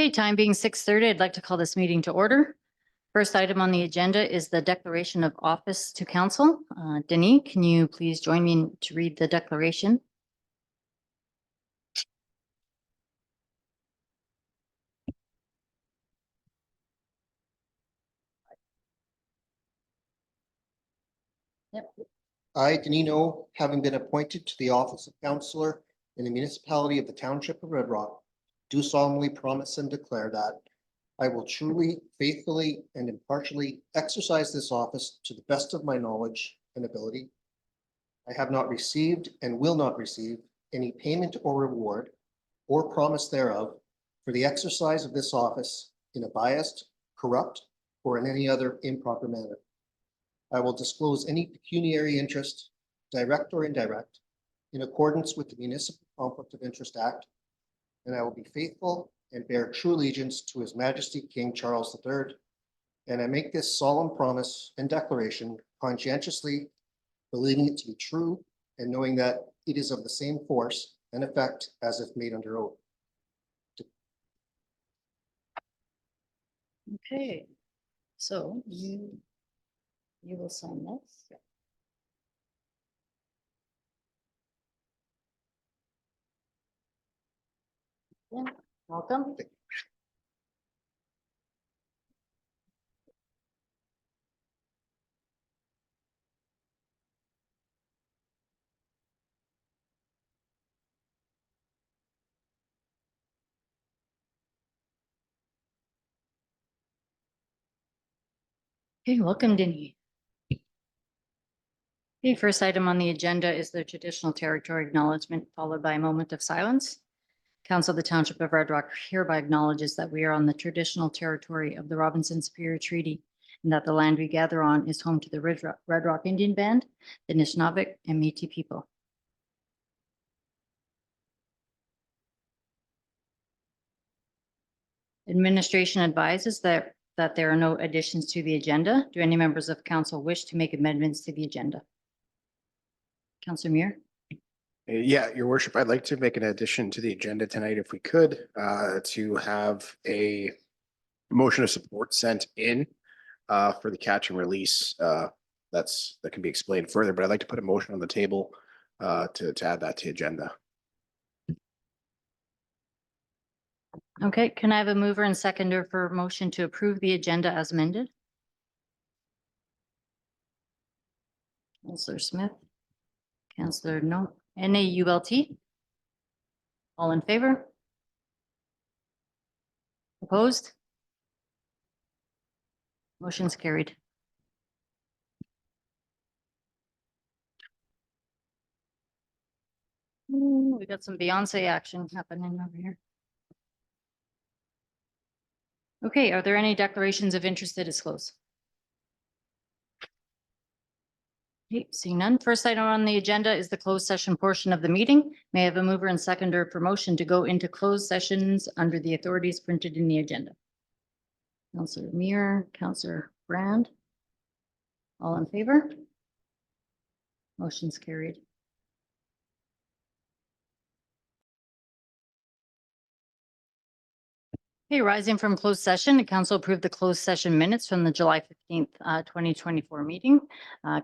Okay, time being 6:30, I'd like to call this meeting to order. First item on the agenda is the declaration of office to council. Denis, can you please join me to read the declaration? Yep. I, Denino, having been appointed to the office of councillor in the municipality of the Township of Red Rock, do solemnly promise and declare that I will truly, faithfully, and impartially exercise this office to the best of my knowledge and ability. I have not received and will not receive any payment or reward or promise thereof for the exercise of this office in a biased, corrupt, or in any other improper manner. I will disclose any pecuniary interest, direct or indirect, in accordance with the Municipal Conflict of Interest Act, and I will be faithful and bear true allegiance to His Majesty King Charles III. And I make this solemn promise and declaration conscientiously, believing it to be true and knowing that it is of the same force and effect as if made under oath. Okay, so you will sign this. Yeah, welcome. Okay, welcome, Denis. Okay, first item on the agenda is the traditional territory acknowledgement, followed by a moment of silence. Council of the Township of Red Rock hereby acknowledges that we are on the traditional territory of the Robinson Superior Treaty and that the land we gather on is home to the Red Rock Indian Band, the Nishnawbik, and Métis people. Administration advises that there are no additions to the agenda. Do any members of council wish to make amendments to the agenda? Councillor Muir. Yeah, Your Worship, I'd like to make an addition to the agenda tonight if we could, to have a motion of support sent in for the catch and release. That can be explained further, but I'd like to put a motion on the table to add that to agenda. Okay, can I have a mover and seconder for a motion to approve the agenda as amended? Councillor Smith. Councillor Nault. All in favor? Opposed? Motion's carried. We got some Beyonce action happening over here. Okay, are there any declarations of interest to disclose? Okay, seeing none. First item on the agenda is the closed session portion of the meeting. May I have a mover and seconder for motion to go into closed sessions under the authorities printed in the agenda? Councillor Muir, Councillor Brand. All in favor? Motion's carried. Okay, rising from closed session, the council approved the closed session minutes from the July 15th, 2024 meeting.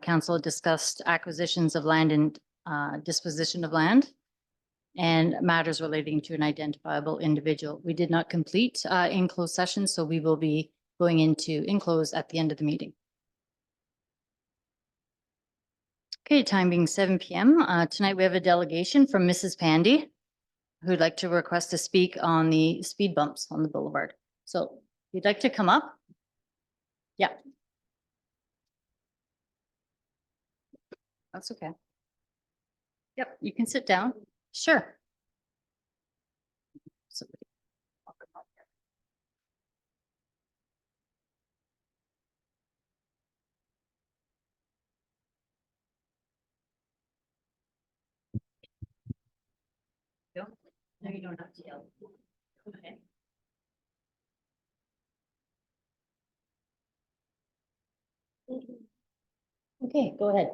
Council discussed acquisitions of land and disposition of land and matters relating to an identifiable individual. We did not complete in closed session, so we will be going into in closed at the end of the meeting. Okay, time being 7 p.m. Tonight we have a delegation from Mrs. Pandy, who'd like to request to speak on the speed bumps on the boulevard. So if you'd like to come up. Yeah. That's okay. Yep, you can sit down. Sure. Somebody. No, you don't have to yell. Okay. Okay, go ahead.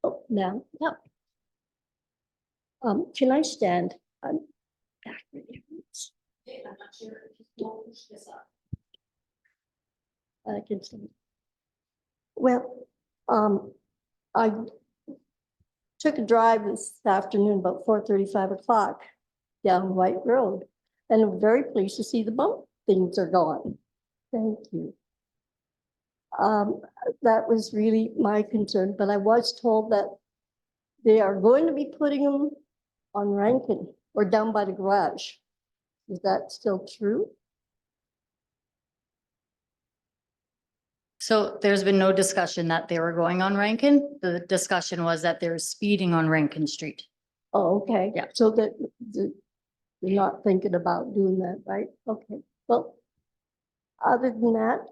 Oh, now, yep. Can I stand? I'm back really hurts. I'm not sure if you push this up. I can see. Well, I took a drive this afternoon about 4:30, 5 o'clock down White Road, and I'm very pleased to see the bump things are gone. Thank you. That was really my concern, but I was told that they are going to be putting them on Rankin or down by the garage. Is that still true? So there's been no discussion that they were going on Rankin. The discussion was that they're speeding on Rankin Street. Oh, okay. Yeah. So that they're not thinking about doing that, right? Okay. Well, other than that,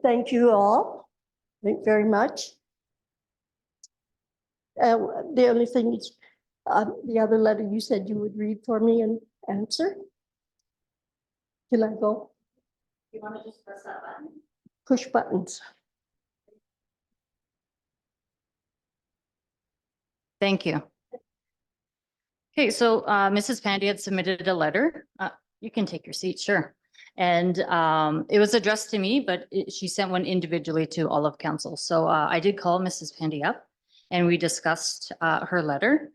thank you all. Thank you very much. The only thing is, the other letter you said you would read for me and answer. Can I go? You want to just press that button? Push buttons. Thank you. Okay, so Mrs. Pandy had submitted a letter. You can take your seat, sure. And it was addressed to me, but she sent one individually to all of council. So I did call Mrs. Pandy up and we discussed her letter.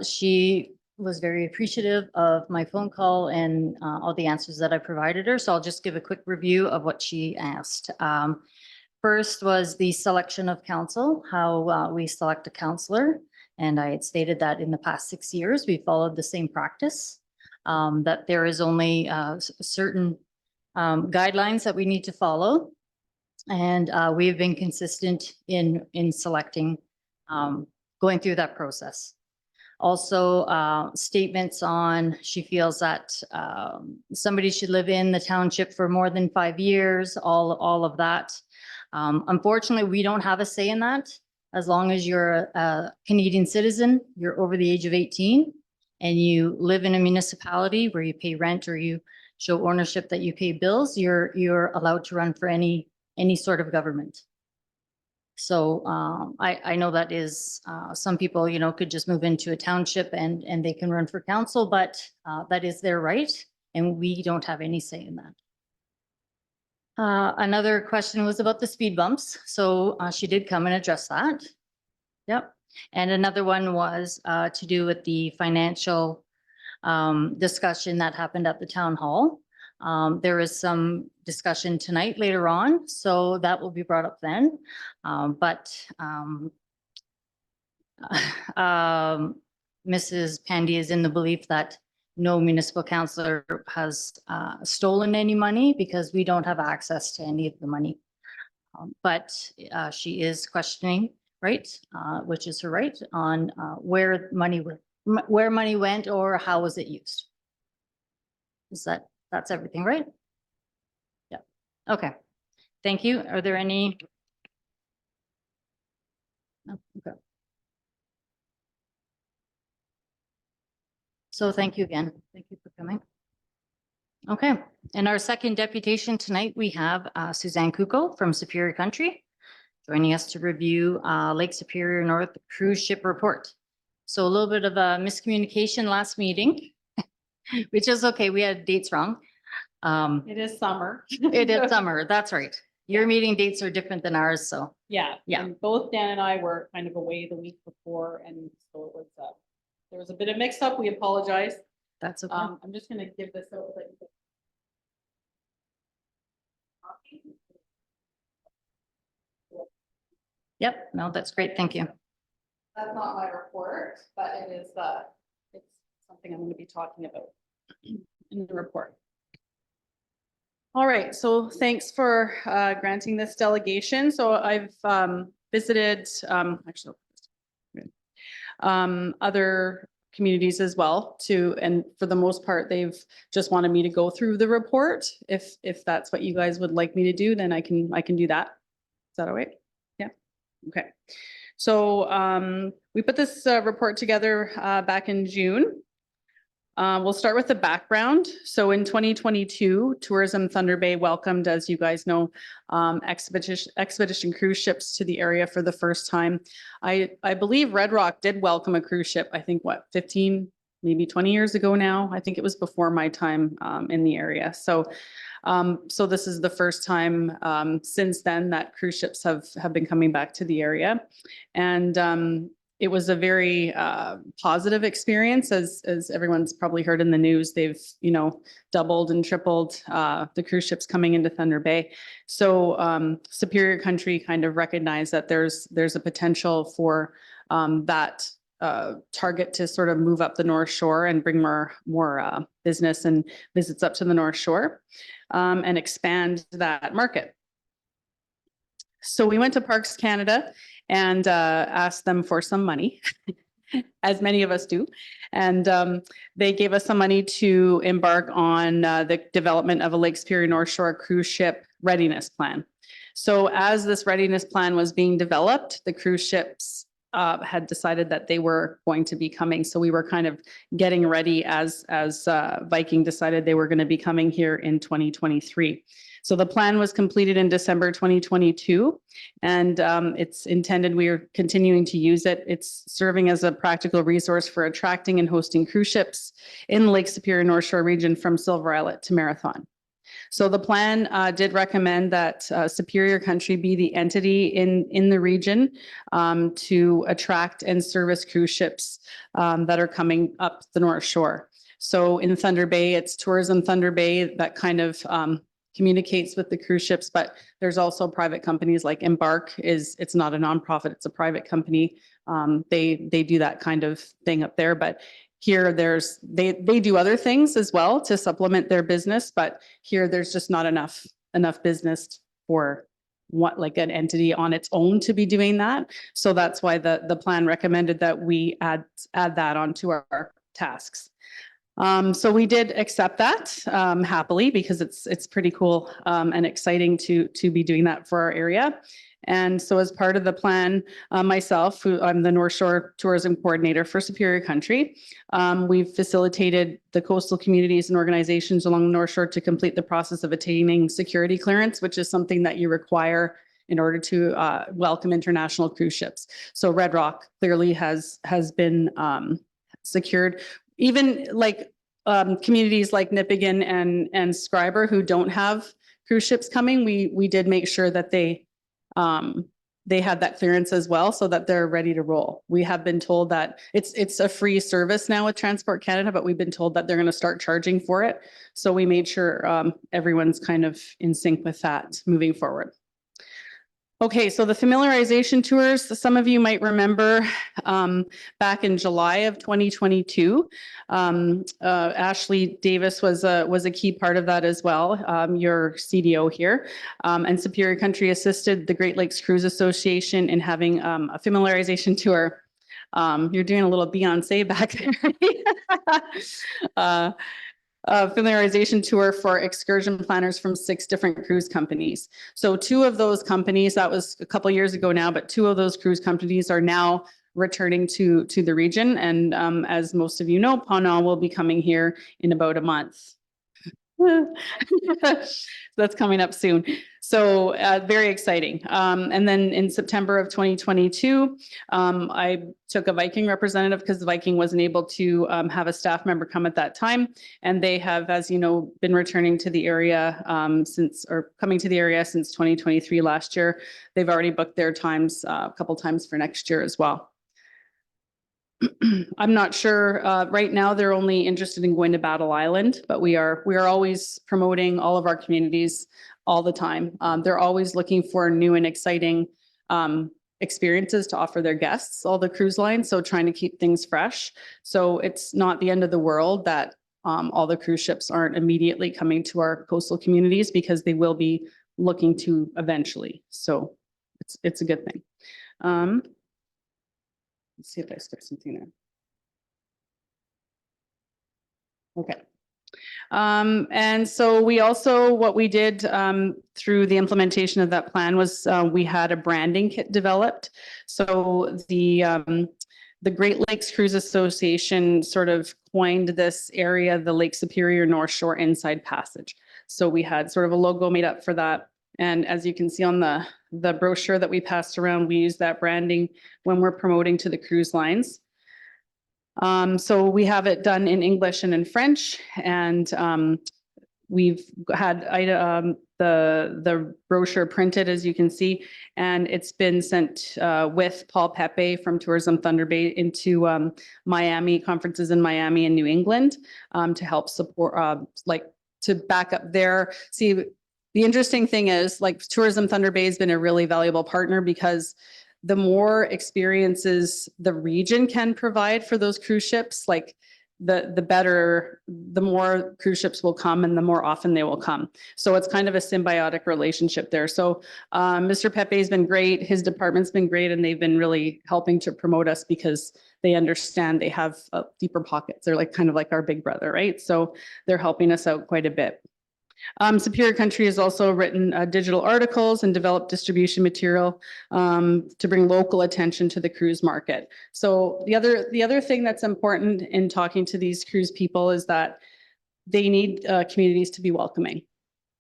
She was very appreciative of my phone call and all the answers that I provided her. So I'll just give a quick review of what she asked. First was the selection of council, how we select a councillor. And I had stated that in the past 6 years, we followed the same practice, that there is only certain guidelines that we need to follow. And we have been consistent in selecting, going through that process. Also, statements on, she feels that somebody should live in the township for more than 5 years, all of that. Unfortunately, we don't have a say in that. As long as you're a Canadian citizen, you're over the age of 18, and you live in a municipality where you pay rent or you show ownership that you pay bills, you're allowed to run for any sort of government. So I know that is some people, you know, could just move into a township and they can run for council, but that is their right, and we don't have any say in that. Another question was about the speed bumps. So she did come and address that. Yep. And another one was to do with the financial discussion that happened at the town hall. There is some discussion tonight later on, so that will be brought up then. Mrs. Pandy is in the belief that no municipal councillor has stolen any money because we don't have access to any of the money. But she is questioning, right, which is her right, on where money went or how was it used. Is that's everything, right? Yeah. Okay. Thank you. Are there any? No? Okay. So thank you again. Thank you for coming. Okay. And our second deputation tonight, we have Suzanne Kuko from Superior Country joining us to review Lake Superior North cruise ship report. So a little bit of a miscommunication last meeting, which is okay. We had dates wrong. It is summer. It is summer. That's right. Your meeting dates are different than ours. So Yeah. Yeah. And both Dan and I were kind of away the week before, and so it was, there was a bit of mix up. We apologize. that's okay. I'm just gonna give this out. Yep. No, that's great. Thank you. That's not my report, but it is, it's something I'm gonna be talking about in the report. All right, so thanks for granting this delegation. So I've visited, actually, other communities as well too, and for the most part, they've just wanted me to go through the report. If that's what you guys would like me to do, then I can do that. Is that all right? Yeah. Okay. So we put this report together back in June. We'll start with the background. So in 2022, Tourism Thunder Bay welcomed, as you guys know, expedition cruise ships to the area for the first time. I believe Red Rock did welcome a cruise ship, I think, what, 15 maybe 20 years ago now. I think it was before my time in the area. So this is the first time since then that cruise ships have been coming back to the area. And it was a very positive experience, as everyone's probably heard in the news. They've, doubled and tripled the cruise ships coming into Thunder Bay. So Superior Country kind of recognized that there's a potential for that target to sort of move up the North Shore and bring more business and visits up to the North Shore and expand that market. So we went to Parks Canada and asked them for some money, as many of us do. And they gave us some money to embark on the development of a Lake Superior North Shore cruise ship readiness plan. So as this readiness plan was being developed, the cruise ships had decided that they were going to be coming. So we were kind of getting ready as Viking decided they were going to be coming here in 2023. So the plan was completed in December 2022, and it's intended, we are continuing to use it. It's serving as a practical resource for attracting and hosting cruise ships in the Lake Superior North Shore region from Silver Islet to Marathon. So the plan did recommend that Superior Country be the entity in the region to attract and service cruise ships that are coming up the North Shore. So in Thunder Bay, it's Tourism Thunder Bay that kind of communicates with the cruise ships, but there's also private companies like Embark. It's not a nonprofit, it's a private company. They do that kind of thing up there, but here they do other things as well to supplement their business, but here there's just not enough business for like an entity on its own to be doing that. So that's why the plan recommended that we add that onto our tasks. So we did accept that happily, because it's pretty cool and exciting to be doing that for our area. And so as part of the plan, myself, who I'm the North Shore Tourism Coordinator for Superior Country, we've facilitated the coastal communities and organizations along the North Shore to complete the process of attaining security clearance, which is something that you require in order to welcome international cruise ships. So Red Rock clearly has been secured. Even like communities like Nipigon and Scriber who don't have cruise ships coming, we did make sure that they had that clearance as well, so that they're ready to roll. We have been told that it's a free service now with Transport Canada, but we've been told that they're going to start charging for it. So we made sure everyone's kind of in sync with that moving forward. Okay, so the familiarization tours, some of you might remember back in July of 2022, Ashley Davis was a key part of that as well, your CDO here. And Superior Country assisted the Great Lakes Cruise Association in having a familiarization tour. You're doing a little Beyonce back there. Familiarization tour for excursion planners from 6 different cruise companies. So 2 of those companies, that was a couple years ago now, but 2 of those cruise companies are now returning to the region. And as most of you know, Ponant will be coming here in about a month. That's coming up soon. So very exciting. And then in September of 2022, I took a Viking representative because the Viking wasn't able to have a staff member come at that time. And they have, as you know, been returning to the area coming to the area since 2023 last year. They've already booked their times a couple times for next year as well. I'm not sure. Right now, they're only interested in going to Battle Island, but we are always promoting all of our communities all the time. They're always looking for new and exciting experiences to offer their guests, all the cruise lines. So trying to keep things fresh. So it's not the end of the world that all the cruise ships aren't immediately coming to our coastal communities, because they will be looking to eventually. So it's a good thing. Let's see if I skipped something there. Okay. And so we also, what we did through the implementation of that plan was we had a branding kit developed. So the Great Lakes Cruise Association sort of coined this area, the Lake Superior North Shore Inside Passage. So we had sort of a logo made up for that. And as you can see on the brochure that we passed around, we use that branding when we're promoting to the cruise lines. So we have it done in English and in French, and we've had the brochure printed, as you can see, and it's been sent with Paul Pepe from Tourism Thunder Bay into Miami, conferences in Miami and New England, to help support, like to back up there. See, the interesting thing is, like, Tourism Thunder Bay has been a really valuable partner, because the more experiences the region can provide for those cruise ships, like the better, the more cruise ships will come and the more often they will come. So it's kind of a symbiotic relationship there. So Mr. Pepe's been great, his department's been great, and they've been really helping to promote us, because they understand they have deeper pockets. They're like kind of like our big brother, right? So they're helping us out quite a bit. Superior Country has also written digital articles and developed distribution material to bring local attention to the cruise market. So the other thing that's important in talking to these cruise people is that they need communities to be welcoming.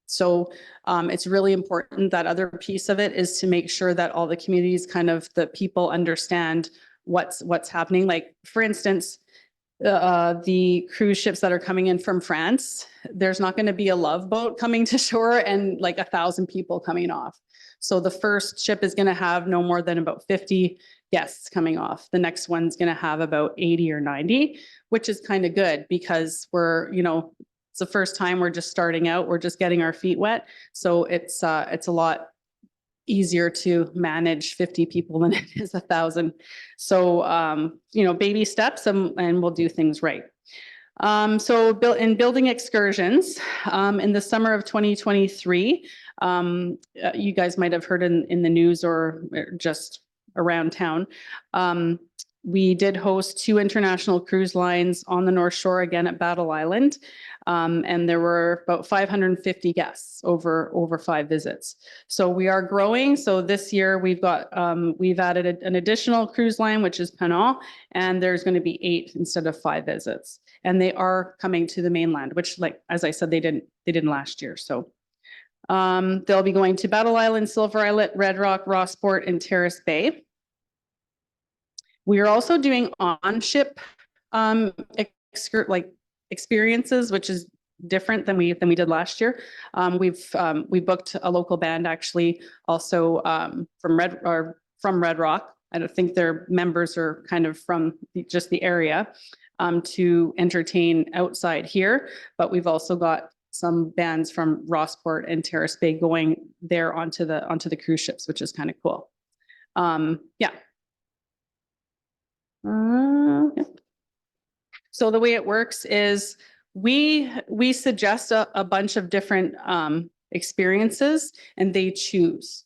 So it's really important. That other piece of it is to make sure that all the communities, kind of the people, understand what's happening. Like, for instance, the cruise ships that are coming in from France, there's not going to be a love boat coming to shore and like 1,000 people coming off. So the first ship is going to have no more than about 50 guests coming off. The next one's going to have about 80 or 90, which is kind of good, because we're, it's the first time, we're just starting out, we're just getting our feet wet. So it's a lot easier to manage 50 people than it is 1,000. So, baby steps, and we'll do things right. So in building excursions, in the summer of 2023, you guys might have heard in the news or just around town, we did host 2 international cruise lines on the North Shore, again at Battle Island. And there were about 550 guests over 5 visits. So we are growing. So this year we've added an additional cruise line, which is Penang, and there's going to be 8 instead of 5 visits. And they are coming to the mainland, which, like, as I said, they didn't last year. So they'll be going to Battle Island, Silver Islet, Red Rock, Rossport, and Terrace Bay. We are also doing on-ship experiences, which is different than we did last year. We booked a local band, actually, also from Red Rock. I don't think their members are kind of from just the area, to entertain outside here. But we've also got some bands from Rossport and Terrace Bay going there onto the cruise ships, which is kind of cool. Yeah. So the way it works is we suggest a bunch of different experiences, and they choose,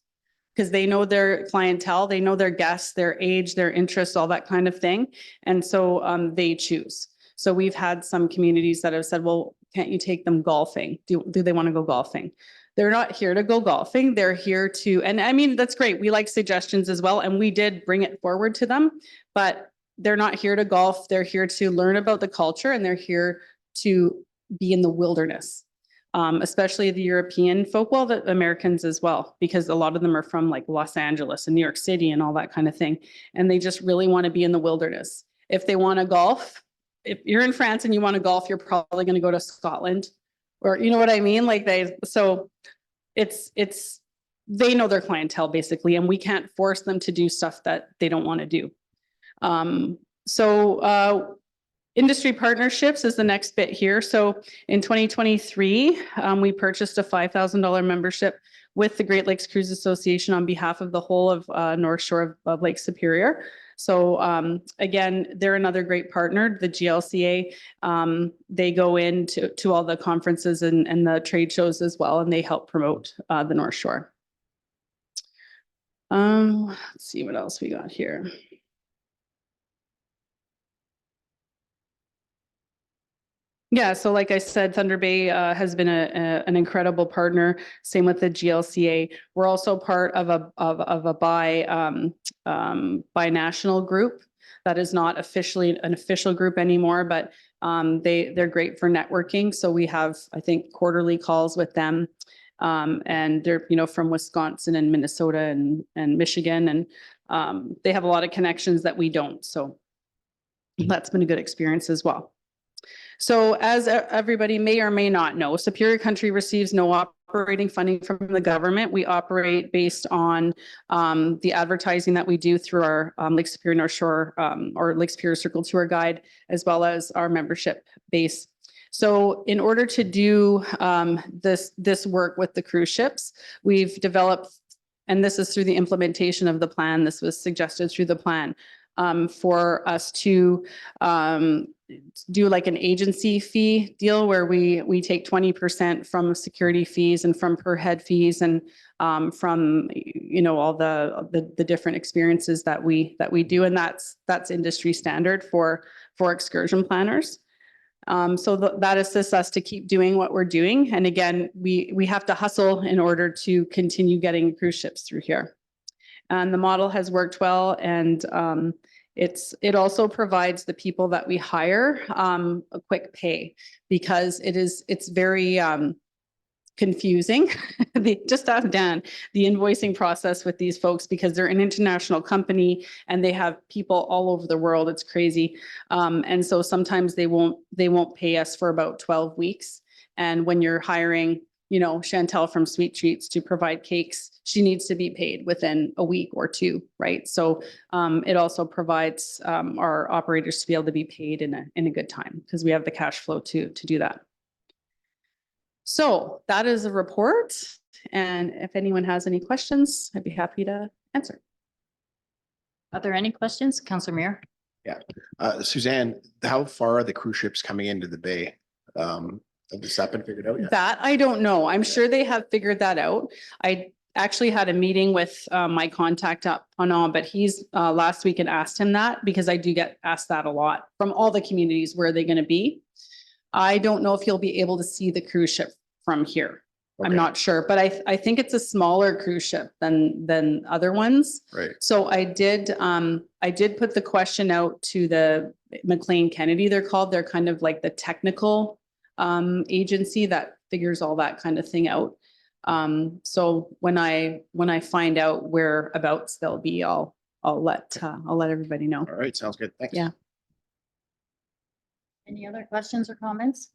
because they know their clientele, they know their guests, their age, their interests, all that kind of thing. And so they choose. So we've had some communities that have said, well, can't you take them golfing? Do they want to go golfing? They're not here to go golfing. They're here to, and I mean, that's great. We like suggestions as well. And we did bring it forward to them, but they're not here to golf. They're here to learn about the culture, and they're here to be in the wilderness, especially the European folk, well, the Americans as well, because a lot of them are from like Los Angeles and New York City and all that kind of thing. And they just really want to be in the wilderness. If they want to golf, if you're in France and you want to golf, you're probably going to go to Scotland, or, you know what I mean? Like so they know their clientele basically, and we can't force them to do stuff that they don't want to do. Industry partnerships is the next bit here. So in 2023, we purchased a $5,000 membership with the Great Lakes Cruise Association on behalf of the whole of North Shore of Lake Superior. So again, they're another great partner, the GLCA. They go into all the conferences and the trade shows as well, and they help promote the North Shore. Let's see what else we got here. Yeah, so like I said, Thunder Bay has been an incredible partner. Same with the GLCA. We're also part of a bi-national group that is not officially an official group anymore, but they're great for networking. So we have, I think, quarterly calls with them, and they're from Wisconsin and Minnesota and Michigan, and they have a lot of connections that we don't. So that's been a good experience as well. So as everybody may or may not know, Superior Country receives no operating funding from the government. We operate based on the advertising that we do through our Lake Superior North Shore or Lake Superior Circle Tour Guide, as well as our membership base. So in order to do this work with the cruise ships, we've developed, and this is through the implementation of the plan, this was suggested through the plan, for us to do like an agency fee deal where we take 20% from security fees and from per head fees and from all the different experiences that we do, and that's industry standard for excursion planners. So that assists us to keep doing what we're doing. And again, we have to hustle in order to continue getting cruise ships through here. And the model has worked well, and it also provides the people that we hire a quick pay, because it's very confusing. Just ask Dan, the invoicing process with these folks, because they're an international company and they have people all over the world. It's crazy. And so sometimes they won't pay us for about 12 weeks. And when you're hiring, Chantel from Sweet Treats to provide cakes, she needs to be paid within a week or two, right? So it also provides our operators to be able to be paid in a good time, because we have the cash flow to do that. So that is a report. And if anyone has any questions, I'd be happy to answer. Are there any questions? Councillor Muir? Yeah. Suzanne, how far are the cruise ships coming into the bay? Have this been figured out yet? That I don't know. I'm sure they have figured that out. I actually had a meeting with my contact up on, but he's last week and asked him that, because I do get asked that a lot from all the communities. Where are they going to be? I don't know if you'll be able to see the cruise ship from here. Okay. I'm not sure, but I think it's a smaller cruise ship than other ones. Right. So I did put the question out to the McLean Kennedy, they're called. They're kind of like the technical agency that figures all that kind of thing out. So when I find out whereabouts they'll be, I'll let everybody know. All right, sounds good. Thanks. Yeah. Any other questions or comments?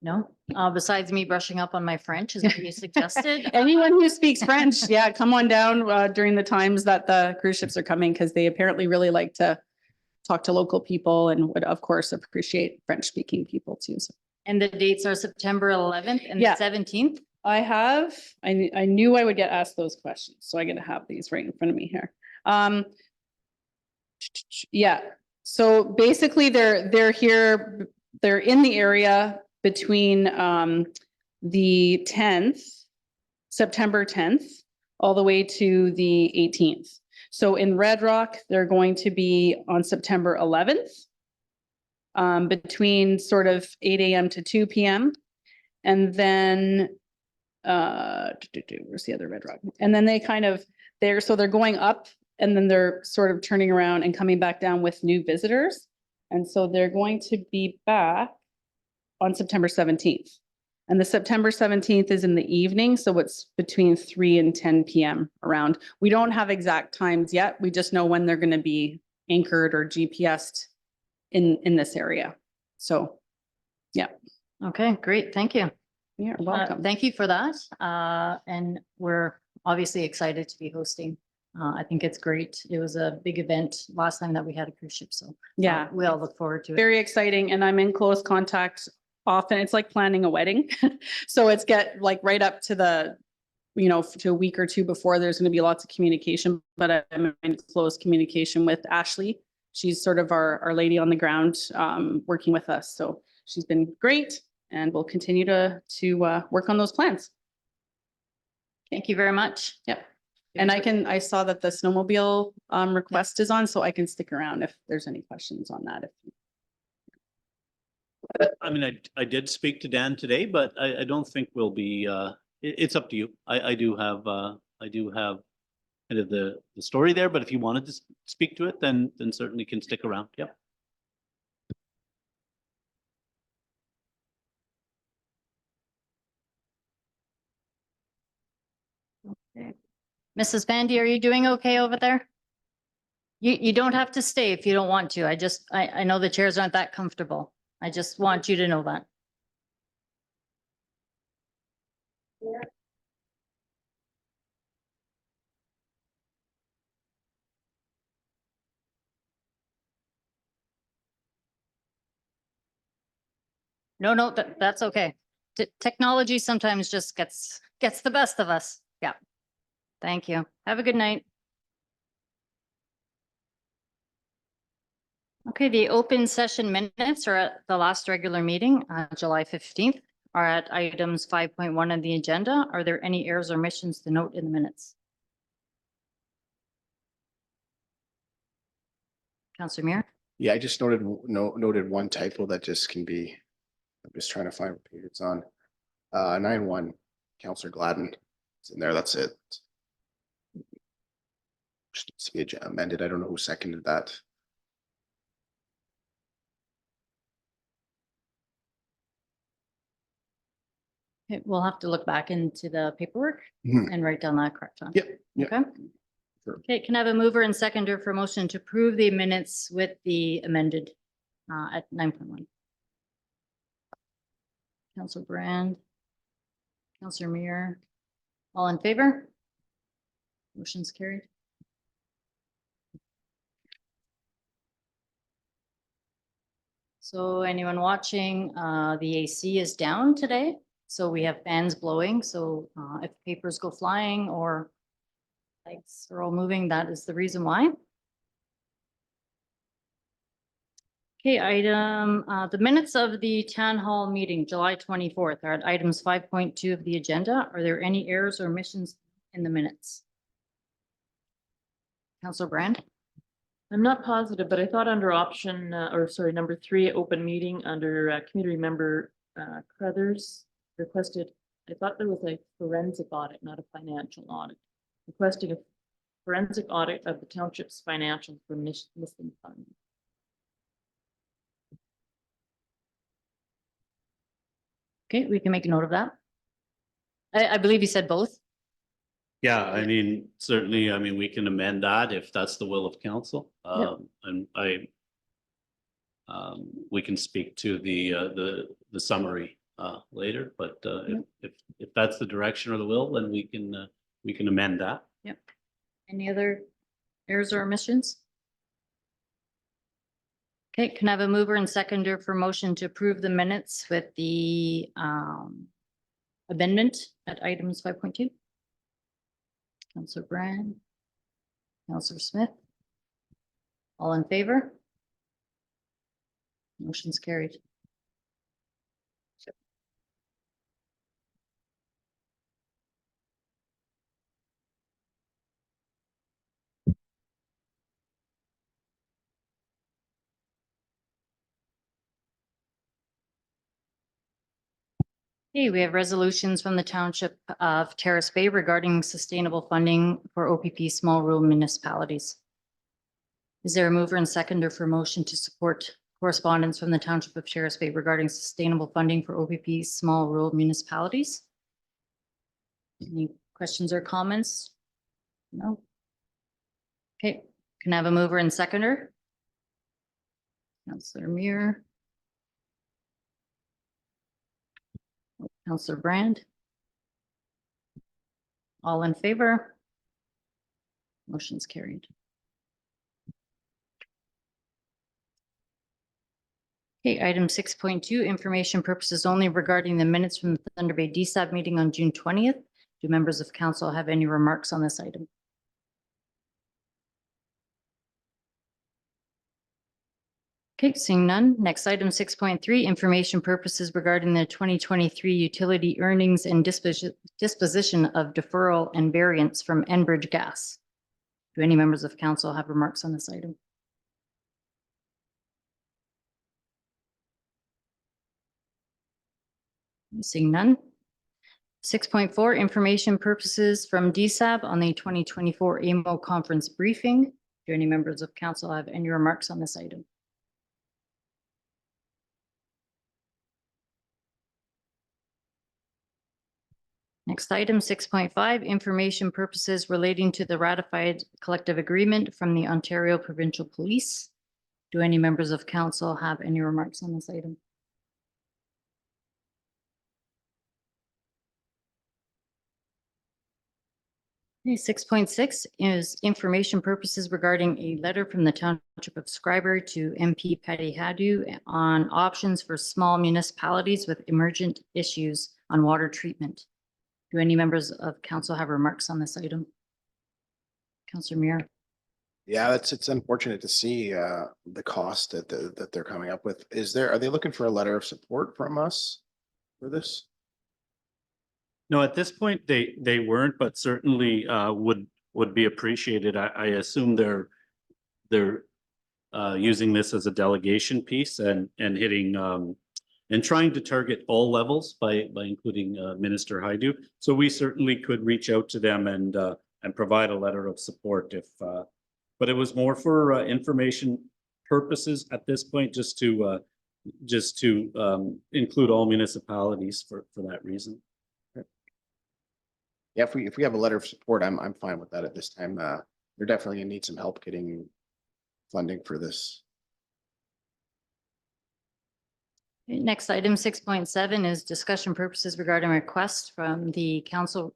No, besides me brushing up on my French, is what you suggested. Anyone who speaks French, yeah, come on down during the times that the cruise ships are coming, because they apparently really like to talk to local people and would, of course, appreciate French speaking people too. So. And the dates are September 11th and Yeah. the 17th. I knew I would get asked those questions, so I'm going to have these right in front of me here. Yeah. So basically they're here, they're in the area between the 10th, September 10th, all the way to the 18th. So in Red Rock, they're going to be on September 11th, between sort of 8 a.m. to 2 p.m. And then, where's the other Red Rock? And then they're going up, and then they're sort of turning around and coming back down with new visitors. And so they're going to be back on September 17th. And the September 17th is in the evening, so it's between 3 and 10 p.m. around. We don't have exact times yet. We just know when they're going to be anchored or GPSed in this area. So, yeah. Okay, great. Thank you. You're welcome. Thank you for that. And we're obviously excited to be hosting. I think it's great. It was a big event last time that we had a cruise ship. So yeah, we all look forward to it. Very exciting. And I'm in close contact often. It's like planning a wedding. So it's get like right up to the, to a week or two before, there's going to be lots of communication, but I'm in close communication with Ashley. She's sort of our lady on the ground, working with us. So she's been great, and we'll continue to work on those plans. Thank you very much. Yep. And I saw that the snowmobile request is on, so I can stick around if there's any questions on that. I mean, I did speak to Dan today, but I don't think we'll be, it's up to you. I do have kind of the story there, but if you wanted to speak to it, then certainly can stick around. Yep. Okay. Mrs. Bandy, are you doing okay over there? You don't have to stay if you don't want to. I know the chairs aren't that comfortable. I just want you to know that. No, that's okay. Technology sometimes just gets the best of us. Yeah. Thank you. Have a good night. Okay, the open session minutes are at the last regular meeting, July 15th, are at items 5.1 on the agenda. Are there any errors or omissions to note in the minutes? Councillor Muir? Yeah, I just noted one typo that just can be, I'm just trying to find what page it's on. 9-1, Councillor Gladden. It's in there, that's it. Just needs to be amended. I don't know who seconded that. Okay, we'll have to look back into the paperwork Mhm. and write down that correct one. Yep, yep. Okay. Sure. Okay, can I have a mover and seconder for motion to approve the minutes with the amended at 9.1? Councillor Brand. Councillor Muir. All in favor? Motion's carried. So anyone watching, the AC is down today, so we have fans blowing. So if papers go flying or lights are all moving, that is the reason why. Okay, the minutes of the town hall meeting, July 24th, are at items 5.2 of the agenda. Are there any errors or omissions in the minutes? Councillor Brand? I'm not positive, but I thought under option, or sorry, number 3, open meeting under community member Crothers requested, I thought there was a forensic audit, not a financial audit. Requesting a forensic audit of the township's financials for missing funds. Okay, we can make a note of that. I believe you said both. Yeah, I mean, certainly, I mean, we can amend that if that's the will of council. And we can speak to the summary later, but if that's the direction or the will, then we can amend that. Yep. Any other errors or omissions? Okay, can I have a mover and seconder for motion to approve the minutes with the amendment at items 5.2? Councillor Brand. Councillor Smith. All in favor? Motion's carried. Okay, we have resolutions from the Township of Terrace Bay regarding sustainable funding for OPP small rural municipalities. Is there a mover and seconder for motion to support correspondence from the Township of Terrace Bay regarding sustainable funding for OPP small rural municipalities? Any questions or comments? No. Okay, can I have a mover and seconder? Councillor Muir. Councillor Brand. All in favor? Motion's carried. Okay, item 6.2, information purposes only regarding the minutes from the Thunder Bay DSAB meeting on June 20th. Do members of council have any remarks on this item? Okay, seeing none. Next item 6.3, information purposes regarding the 2023 utility earnings and disposition of deferral and variance from Enbridge Gas. Do any members of council have remarks on this item? Seeing none. 6.4, information purposes from DSAB on the 2024 AMO conference briefing. Do any members of council have any remarks on this item? Next item, 6.5, information purposes relating to the ratified collective agreement from the Ontario Provincial Police. Do any members of council have any remarks on this item? Okay, 6.6 is information purposes regarding a letter from the Township of Scriber to MP Patty Hadu on options for small municipalities with emergent issues on water treatment. Do any members of council have remarks on this item? Councillor Muir. Yeah, it's unfortunate to see the cost that they're coming up with. Are they looking for a letter of support from us for this? No, at this point, they weren't, but certainly would be appreciated. I assume they're using this as a delegation piece and hitting and trying to target all levels by including Minister Haidu. So we certainly could reach out to them and provide a letter of support if, but it was more for information purposes at this point, just to include all municipalities for that reason. Yeah, if we have a letter of support, I'm fine with that at this time. They're definitely gonna need some help getting funding for this. Next item, 6.7 is discussion purposes regarding request from the council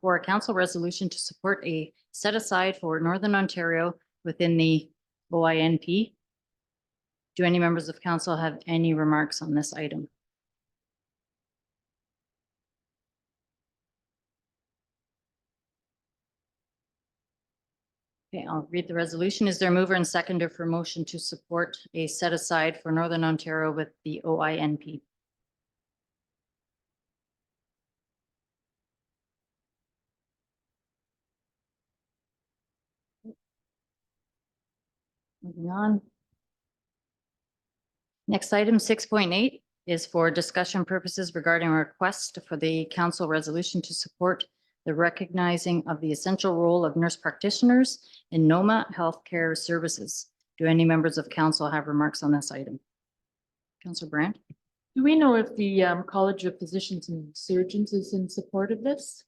for a council resolution to support a set aside for Northern Ontario within the OINP. Do any members of council have any remarks on this item? Okay, I'll read the resolution. Is there a mover and seconder for motion to support a set aside for Northern Ontario with the OINP? Moving on. Next item, 6.8 is for discussion purposes regarding a request for the council resolution to support the recognizing of the essential role of nurse practitioners in NOMA healthcare services. Do any members of council have remarks on this item? Councillor Brandt? Do we know if the College of Physicians and Surgeons is in support of this?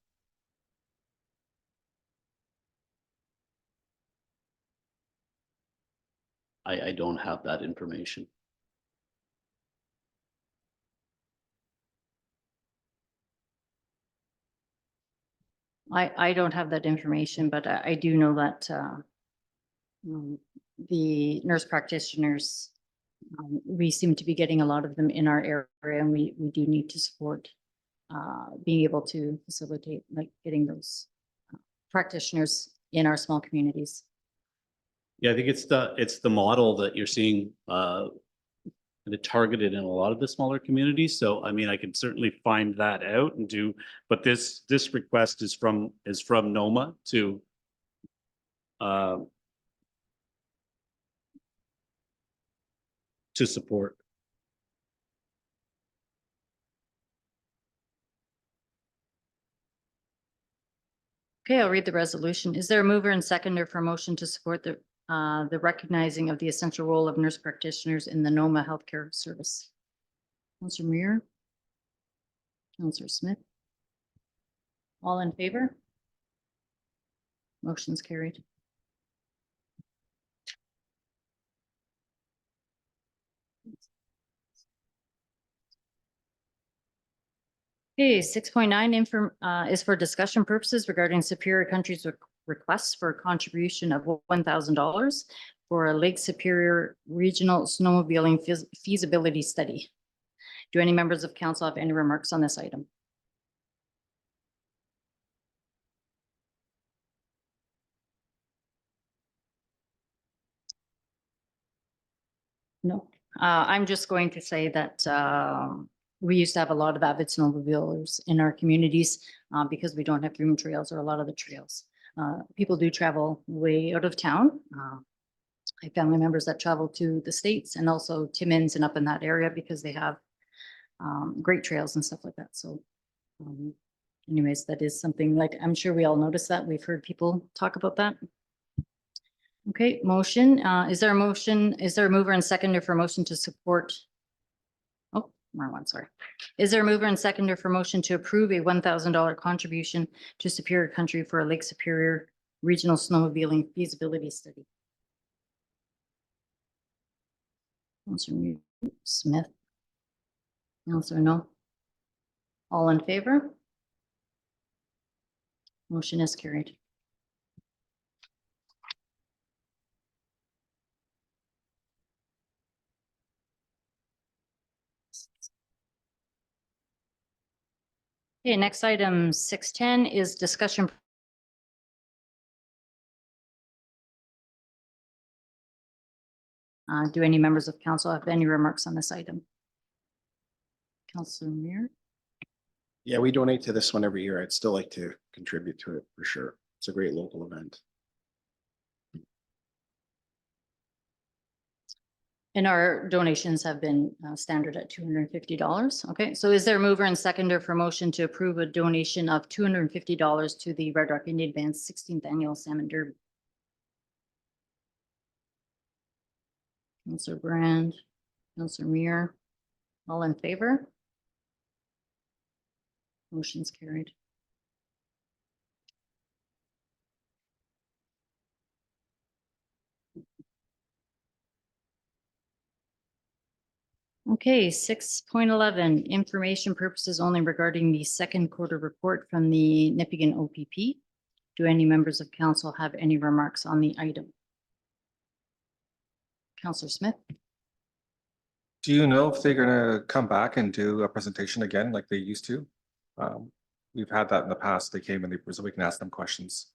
I don't have that information. I don't have that information, but I do know that the nurse practitioners, we seem to be getting a lot of them in our area, and we do need to support being able to facilitate like getting those practitioners in our small communities. Yeah, I think it's the model that you're seeing targeted in a lot of the smaller communities. So I mean, I can certainly find that out and do, but this request is from NOMA to support. Okay, I'll read the resolution. Is there a mover and seconder for motion to support the recognizing of the essential role of nurse practitioners in the NOMA healthcare service? Councillor Muir? Councillor Smith? All in favor? Motion's carried. Okay, 6.9 is for discussion purposes regarding Superior Country's requests for a contribution of $1,000 for a Lake Superior Regional Snowmobiling feasibility study. Do any members of council have any remarks on this item? No, I'm just going to say that we used to have a lot of avid snowmobilers in our communities because we don't have green trails or a lot of the trails. People do travel way out of town. I have family members that travel to the States and also Timmins and up in that area because they have great trails and stuff like that. So anyways, that is something like, I'm sure we all notice that. We've heard people talk about that. Okay, motion. Is there a motion? Is there a mover and seconder for motion to support? Oh, wrong one, sorry. Is there a mover and seconder for motion to approve a $1,000 contribution to Superior Country for a Lake Superior Regional Snowmobiling Feasibility Study? Counselor Smith. Counselor No. All in favor? Motion is carried. Okay, next item 610 is discussion. Do any members of council have any remarks on this item? Councilor Muir? Yeah, we donate to this one every year. I'd still like to contribute to it for sure. It's a great local event. And our donations have been standard at $250. Okay, so is there a mover and seconder for motion to approve a donation of $250 to the Red Rock Indian Band's 16th Annual Salmon Derby? Councilor Brand, Councilor Muir, all in favor? Motion's carried. Okay, 6.11, information purposes only regarding the second quarter report from the Nipigon OPP. Do any members of council have any remarks on the item? Councilor Smith? Do you know if they're gonna come back and do a presentation again like they used to? We've had that in the past. They came and so we can ask them questions.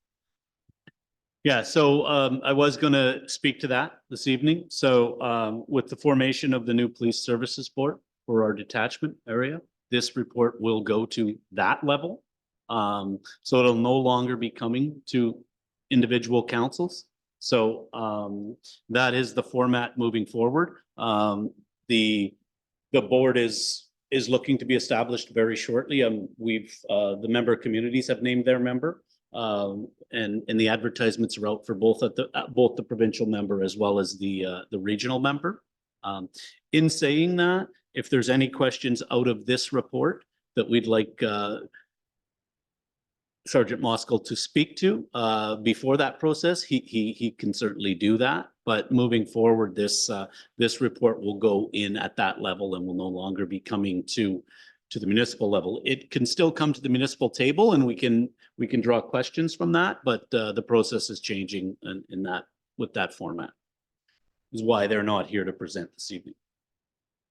Yeah, so I was going to speak to that this evening. So with the formation of the new police services board for our detachment area, this report will go to that level. So it'll no longer be coming to individual councils. So that is the format moving forward. The board is looking to be established very shortly. The member communities have named their member. And the advertisements are out for both the provincial member as well as the regional member. In saying that, if there's any questions out of this report that we'd like Sergeant Moskal to speak to before that process, he can certainly do that. But moving forward, this report will go in at that level and will no longer be coming to the municipal level. It can still come to the municipal table and we can draw questions from that, but the process is changing in that with that format. Is why they're not here to present this evening.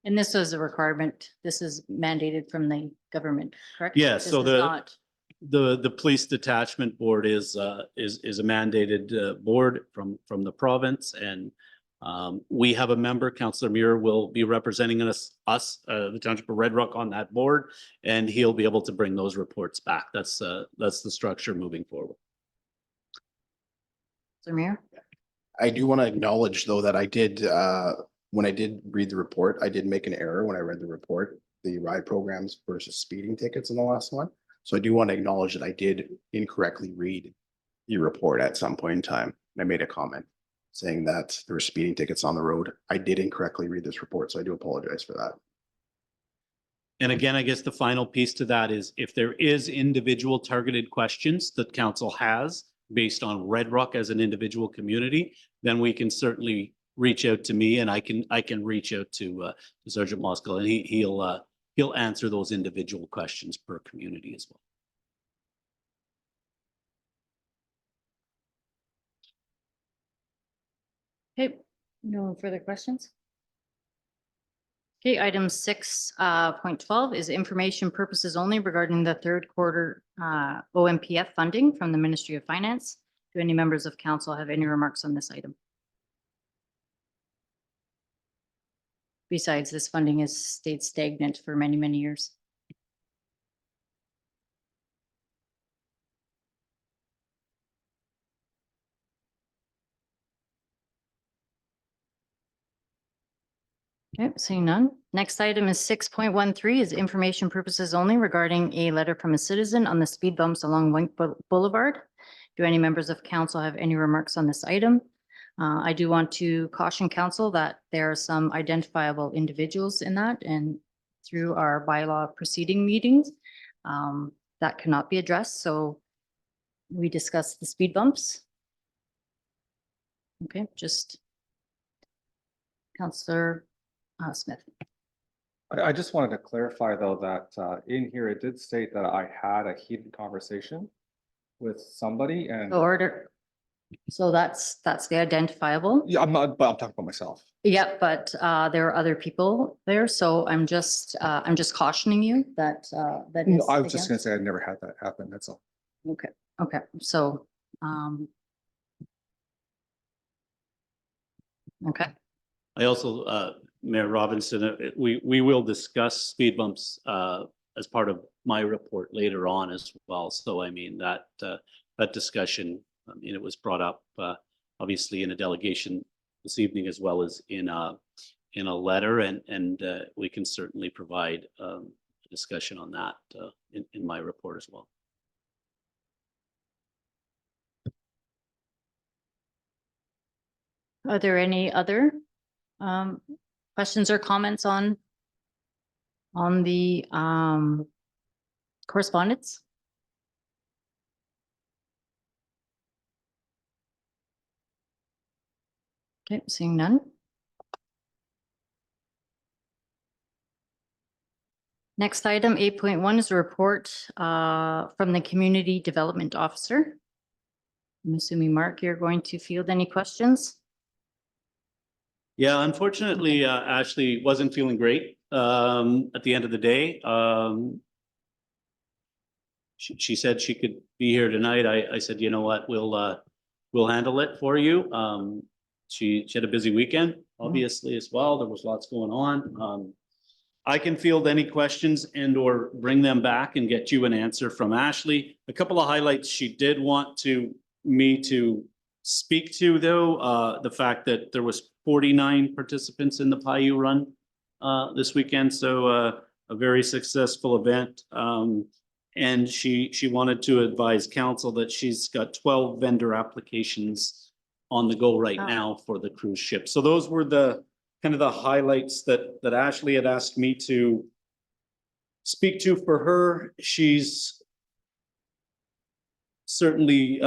And this is a requirement. This is mandated from the government, correct? Yeah, This so is not- the police detachment board is a mandated board from the province, and we have a member, Councillor Muir, will be representing us, the Township of Red Rock on that board, and he'll be able to bring those reports back. That's the structure moving forward. Samir? I do want to acknowledge though that I did, when I did read the report, I did make an error when I read the report, the ride programs versus speeding tickets in the last one. So I do want to acknowledge that I did incorrectly read the report at some point in time. I made a comment saying that there were speeding tickets on the road. I did incorrectly read this report, so I do apologize for that. And again, I guess the final piece to that is if there is individual targeted questions that council has based on Red Rock as an individual community, then we can certainly reach out to me and I can reach out to Sergeant Moskal, and he'll answer those individual questions per community as well. Okay, no further questions? Okay, item 6.12 is information purposes only regarding the third quarter OMPF funding from the Ministry of Finance. Do any members of council have any remarks on this item? Besides, this funding has stayed stagnant for many, many years. Okay, seeing none. Next item is 6.13 is information purposes only regarding a letter from a citizen on the speed bumps along Wink Boulevard. Do any members of council have any remarks on this item? I do want to caution council that there are some identifiable individuals in that, and through our bylaw proceeding meetings. That cannot be addressed, so we discussed the speed bumps. Okay, just Counselor Smith. I just wanted to clarify though that in here, it did state that I had a heated conversation with somebody and The order. So that's the identifiable. yeah, I'm not, but I'm talking about myself. Yeah, but there are other people there, so I'm just cautioning you that that No, is. I was just gonna against- say I never had that happen, that's all. Okay, so okay, I also, Mayor Robinson, we will discuss speed bumps as part of my report later on as well. So I mean, that discussion, I mean, it was brought up obviously in a delegation this evening as well as in a letter, and we can certainly provide a discussion on that in my report as well. are there any other questions or comments on the correspondence? Okay, seeing none. Next item, 8.1 is a report from the Community Development Officer. I'm assuming, Mark, you're going to field any questions? Yeah, unfortunately, Ashley wasn't feeling great at the end of the day. She said she could be here tonight. I said, you know what, we'll handle it for you. She had a busy weekend, obviously, as well. There was lots going on. I can field any questions and or bring them back and get you an answer from Ashley. A couple of highlights she did want me to speak to, though, the fact that there was 49 participants in the Paiute Run this weekend, so a very successful event. And she wanted to advise council that she's got 12 vendor applications on the go right now for the cruise ship. So those were the kind of the highlights that Ashley had asked me to speak to for her. She's certainly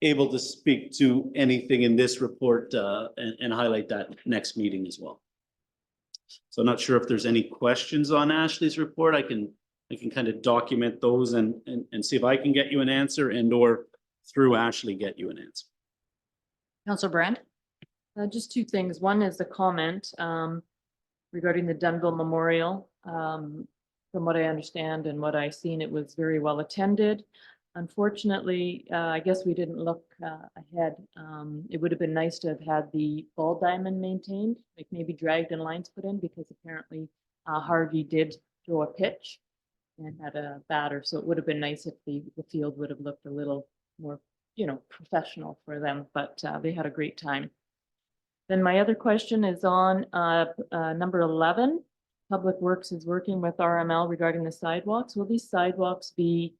able to speak to anything in this report and highlight that next meeting as well. So I'm not sure if there's any questions on Ashley's report. I can kind of document those and see if I can get you an answer and or through Ashley get you an answer. Councilor Brand? Just two things. One is a comment regarding the Dunville Memorial. From what I understand and what I've seen, it was very well attended. Unfortunately, I guess we didn't look ahead. It would have been nice to have had the ball diamond maintained, like maybe dragged and lines put in, because apparently Harvey did throw a pitch and had a batter. So it would have been nice if the field would have looked a little more, professional for them, but they had a great time. Then my other question is on number 11. Public Works is working with RML regarding the sidewalks. Will these sidewalks be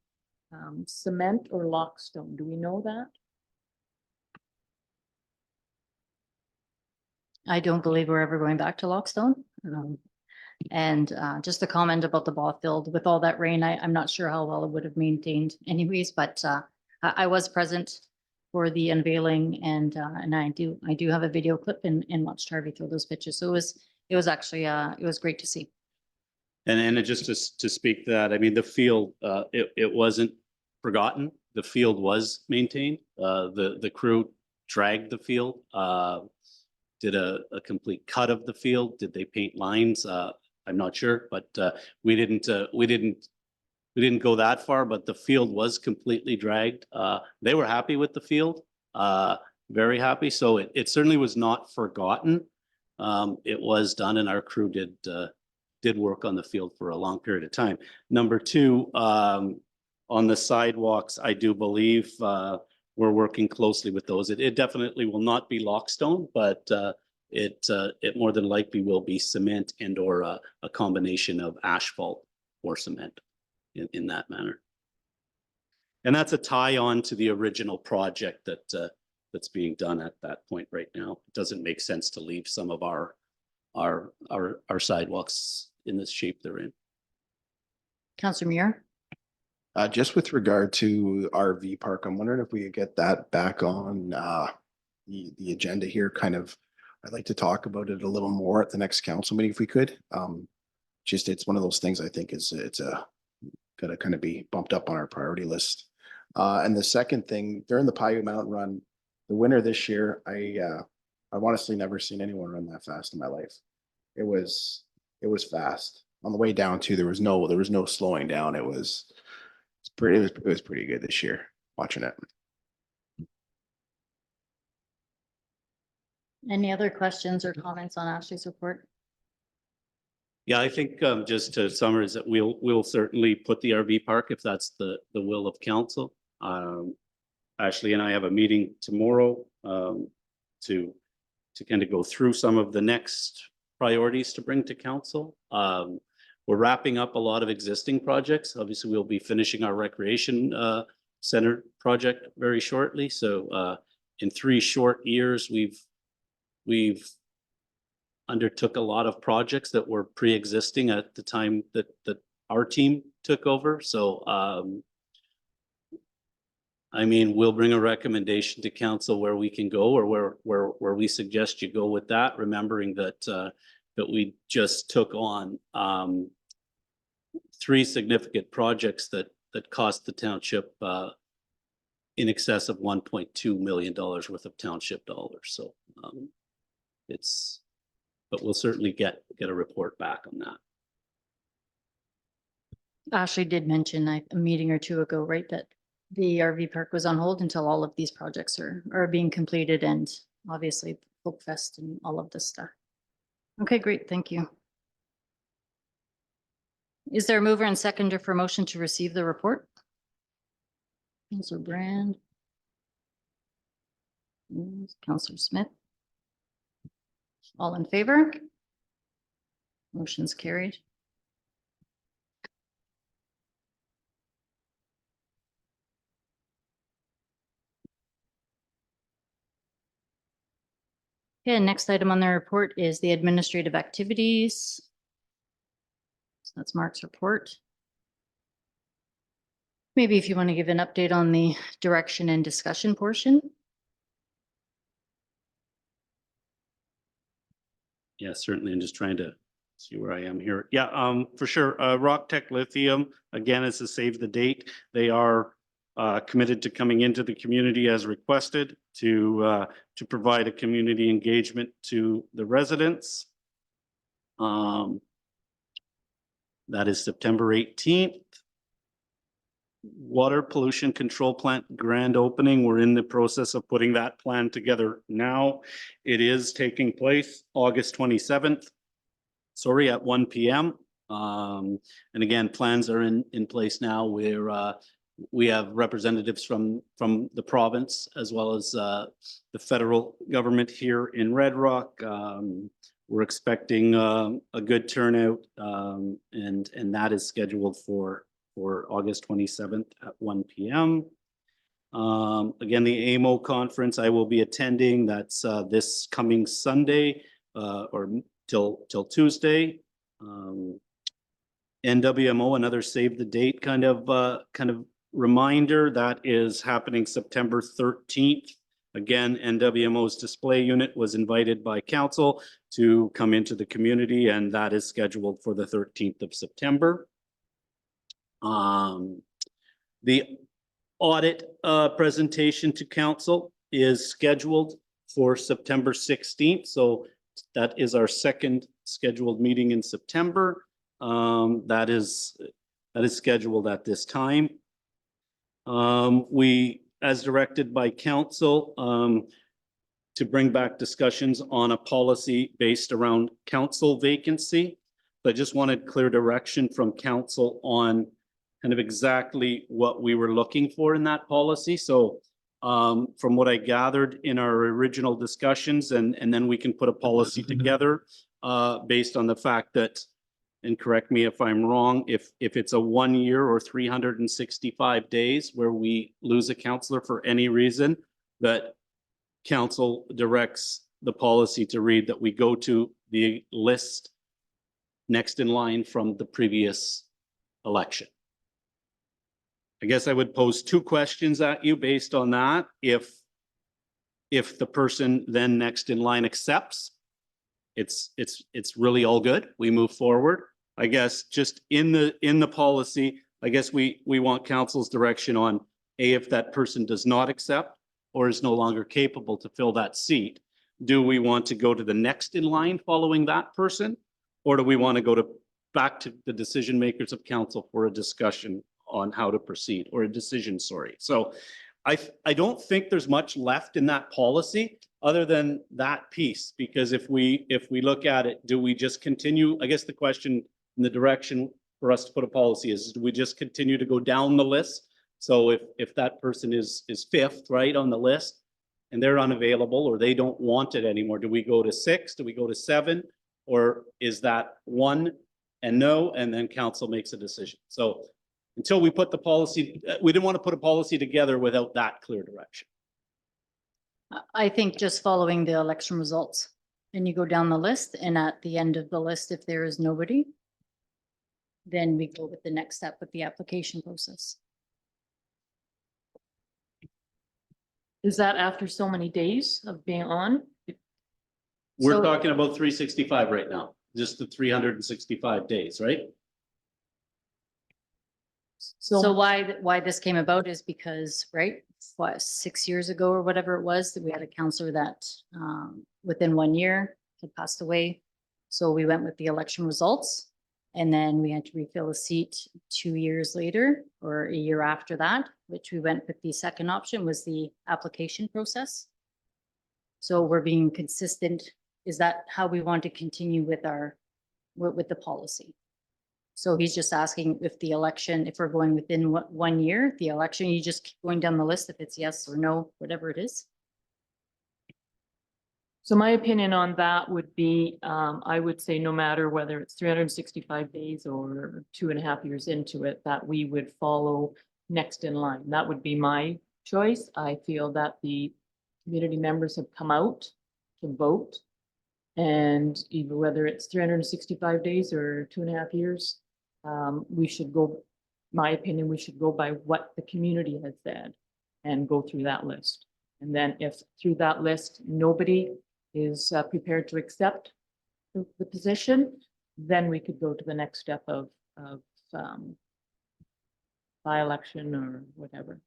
cement or lockstone? Do we know that? I don't believe we're ever going back to Lockstone. And just a comment about the ball field, with all that rain, I'm not sure how well it would have maintained anyways, but I was present for the unveiling and I do have a video clip and watched Harvey throw those pitches. So it was actually it was great to see. And just to speak to that, I mean, the field, it wasn't forgotten. The field was maintained. The crew dragged the field, did a complete cut of the field. Did they paint lines? I'm not sure, but we didn't go that far, but the field was completely dragged. They were happy with the field, very happy. So it certainly was not forgotten. It was done, and our crew did work on the field for a long period of time. Number two, on the sidewalks, I do believe we're working closely with those. It definitely will not be lockstone, but it more than likely will be cement and or a combination of asphalt or cement in that manner. And that's a tie on to the original project that's being done at that point right now. It doesn't make sense to leave some of our sidewalks in the shape they're in. Councillor Muir? Just with regard to RV park, I'm wondering if we could get that back on the agenda here, kind of. I'd like to talk about it a little more at the next council meeting if we could. Just it's one of those things I think it's gotta kind of be bumped up on our priority list. And the second thing, during the Paiute Mountain Run, the winter this year, I've honestly never seen anyone run that fast in my life. It was fast. On the way down too, there was no slowing down. It was pretty good this year watching it. Any other questions or comments on Ashley's report? Yeah, I think just to summarize that we'll certainly put the RV park if that's the will of council. Ashley and I have a meeting tomorrow to kind of go through some of the next priorities to bring to council. We're wrapping up a lot of existing projects. Obviously, we'll be finishing our recreation center project very shortly. So in 3 short years, we've undertook a lot of projects that were pre-existing at the time that our team took over. So I mean, we'll bring a recommendation to council where we can go, or where we suggest you go with that, remembering that that we just took on 3 significant projects that cost the township in excess of $1.2 million worth of township dollars. So but we'll certainly get a report back on that. Ashley did mention a meeting or 2 ago, right, that the RV park was on hold until all of these projects are being completed, and obviously Folk Fest and all of this stuff. Okay, great. Thank you. Is there a mover and seconder for motion to receive the report? Councillor Brand. Councillor Smith. All in favor? Motion's carried. Okay, next item on the report is the administrative activities. So that's Mark's report. Maybe if you want to give an update on the direction and discussion portion. Yeah, certainly. I'm just trying to see where I am here. Yeah, for sure. Rock Tech Lithium, again, is a save the date. They are committed to coming into the community as requested to provide a community engagement to the residents. That is September 18th. Water pollution control plant grand opening. We're in the process of putting that plan together now. It is taking place August 27th. Sorry, at 1 p.m. And again, plans are in place now where we have representatives from the province as well as the federal government here in Red Rock. We're expecting a good turnout, and that is scheduled for August 27th at 1 p.m. Again, the AMO conference I will be attending. That's this coming Sunday or till Tuesday. NWMO, another save the date kind of reminder, that is happening September 13th. Again, NWMO's display unit was invited by council to come into the community, and that is scheduled for the 13th of September. The audit presentation to council is scheduled for September 16th. So that is our second scheduled meeting in September. That is scheduled at this time. We, as directed by council, to bring back discussions on a policy based around council vacancy. I just wanted clear direction from council on kind of exactly what we were looking for in that policy. So from what I gathered in our original discussions, and then we can put a policy together based on the fact that, and correct me if I'm wrong, if it's a 1 year or 365 days where we lose a councillor for any reason, that council directs the policy to read that we go to the list next in line from the previous election. I guess I would pose two questions at you based on that. If the person then next in line accepts, it's really all good. We move forward. I guess just in the policy, I guess we want council's direction on if that person does not accept or is no longer capable to fill that seat. Do we want to go to the next in line following that person? Or do we want to go back to the decision makers of council for a discussion on how to proceed, or a decision, sorry. So I don't think there's much left in that policy other than that piece, because if we look at it, do we just continue? I guess the question in the direction for us to put a policy is, do we just continue to go down the list? So if that person is fifth, right, on the list and they're unavailable or they don't want it anymore, do we go to 6? Do we go to 7? Or is that 1 and no, and then council makes a decision? So until we put the policy, we didn't want to put a policy together without that clear direction. I think just following the election results, and you go down the list, and at the end of the list, if there is nobody, then we go with the next step with the application process. Is that after so many days of being on? We're So- talking about 365 right now, just the 365 days, right? So why this came about is because, right, 6 years ago or whatever it was, that we had a counselor that within 1 year had passed away. So we went with the election results, and then we had to refill a seat 2 years later or a year after that, which we went with the second option was the application process. So we're being consistent. Is that how we want to continue with with the policy? So he's just asking if the election, if we're going within 1 year, the election, you just keep going down the list if it's yes or no, whatever it is. So my opinion on that would be, I would say no matter whether it's 365 days or 2.5 years into it, that we would follow next in line. That would be my choice. I feel that the community members have come out to vote. And even whether it's 365 days or 2.5 years, we should go, my opinion, we should go by what the community has said and go through that list. And then if through that list, nobody is prepared to accept the position, then we could go to the next step of by-election or whatever.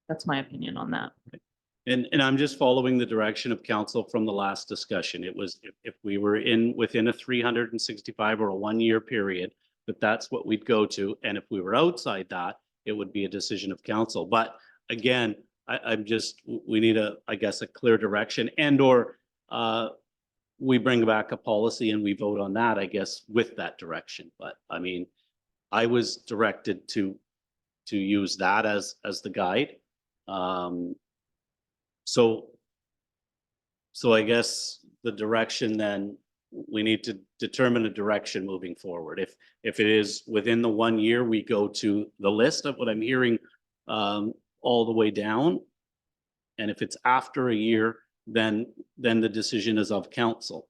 That's my opinion on that. And I'm just following the direction of council from the last discussion. It was if we were within a 365 or a 1 year period, but that's what we'd go to. And if we were outside that, it would be a decision of council. But again, we need I guess, a clear direction, and or we bring back a policy and we vote on that, I guess, with that direction. But I mean, I was directed to use that as the guide. So I guess the direction, then we need to determine a direction moving forward. If it is within the 1 year, we go to the list of what I'm hearing all the way down. And if it's after a year, then the decision is of council.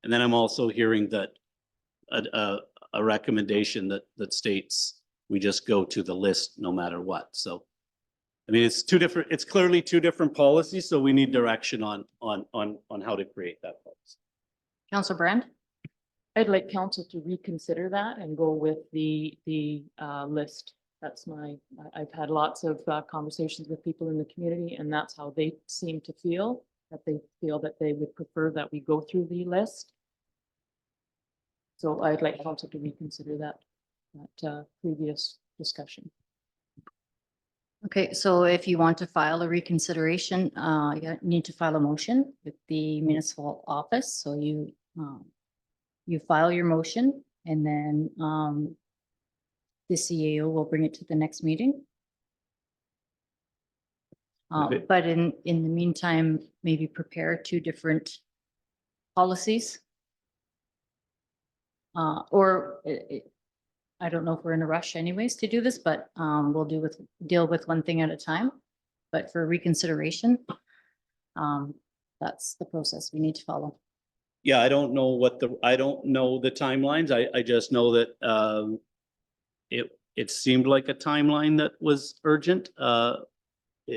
And then I'm also hearing that a recommendation that states we just go to the list no matter what. So I mean, it's clearly two different policies, so we need direction on how to create that policy. Councillor Brand? I'd like council to reconsider that and go with the list. That's I've had lots of conversations with people in the community, and that's how they seem to feel, that they feel that they would prefer that we go through the list. So I'd like council to reconsider that previous discussion. Okay, so if you want to file a reconsideration, you need to file a motion with the municipal office. So you file your motion, and then the CAO will bring it to the next meeting. Okay. But in the meantime, maybe prepare 2 different policies. I don't know if we're in a rush anyways to do this, but we'll deal with one thing at a time. But for reconsideration, that's the process we need to follow. Yeah, I don't know I don't know the timelines. I just know that, it seemed like a timeline that was urgent,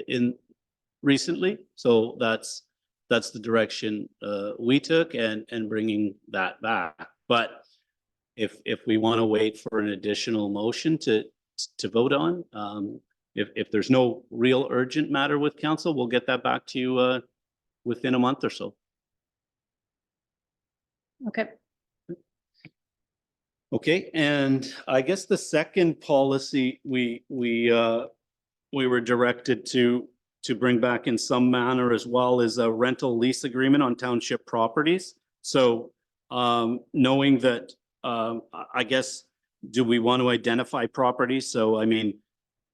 in recently. So that's the direction, we took and bringing that back. But if we want to wait for an additional motion to vote on, if there's no real urgent matter with council, we'll get that back to you, within a month or so. Okay. Okay, and I guess the second policy we were directed to bring back in some manner as well is a rental lease agreement on township properties. So knowing that, I guess, do we want to identify properties? So I mean,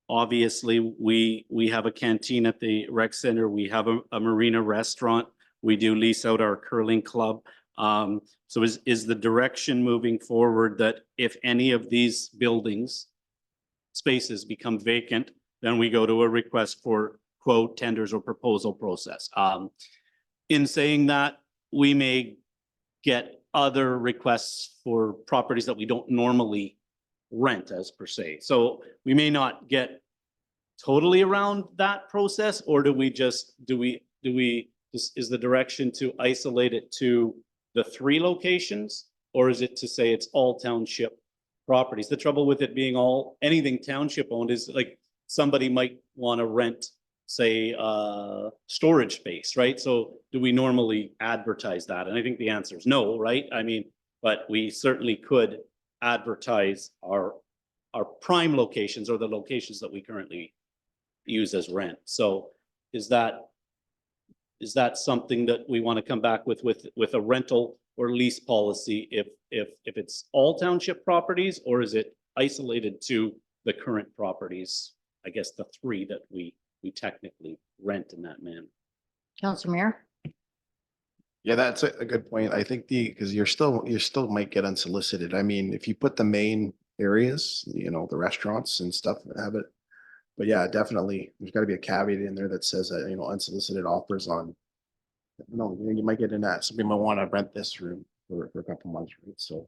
obviously we have a canteen at the rec center. We have a marina restaurant. We do lease out our curling club. So is the direction moving forward that if any of these buildings spaces become vacant, then we go to a request for quote, tenders, or proposal process? In saying that, we may get other requests for properties that we don't normally rent as per se. So we may not get totally around that process, or do we just, is the direction to isolate it to the 3 locations, or is it to say it's all township properties? The trouble with it being anything township owned is like somebody might want to rent, say, storage space, right? So do we normally advertise that? And I think the answer is no, right? I mean, but we certainly could advertise our prime locations, or the locations that we currently use as rent. So is that something that we want to come back with a rental or lease policy if it's all township properties, or is it isolated to the current properties? I guess the 3 that we technically rent in that manner. Councilor Mayor? Yeah, that's a good point. I think because you still might get unsolicited. I mean, if you put the main areas, the restaurants and stuff have it. But yeah, definitely, there's got to be a caveat in there that says that, unsolicited offers on, you might get in that. Somebody might want to rent this room for a couple months, right? So.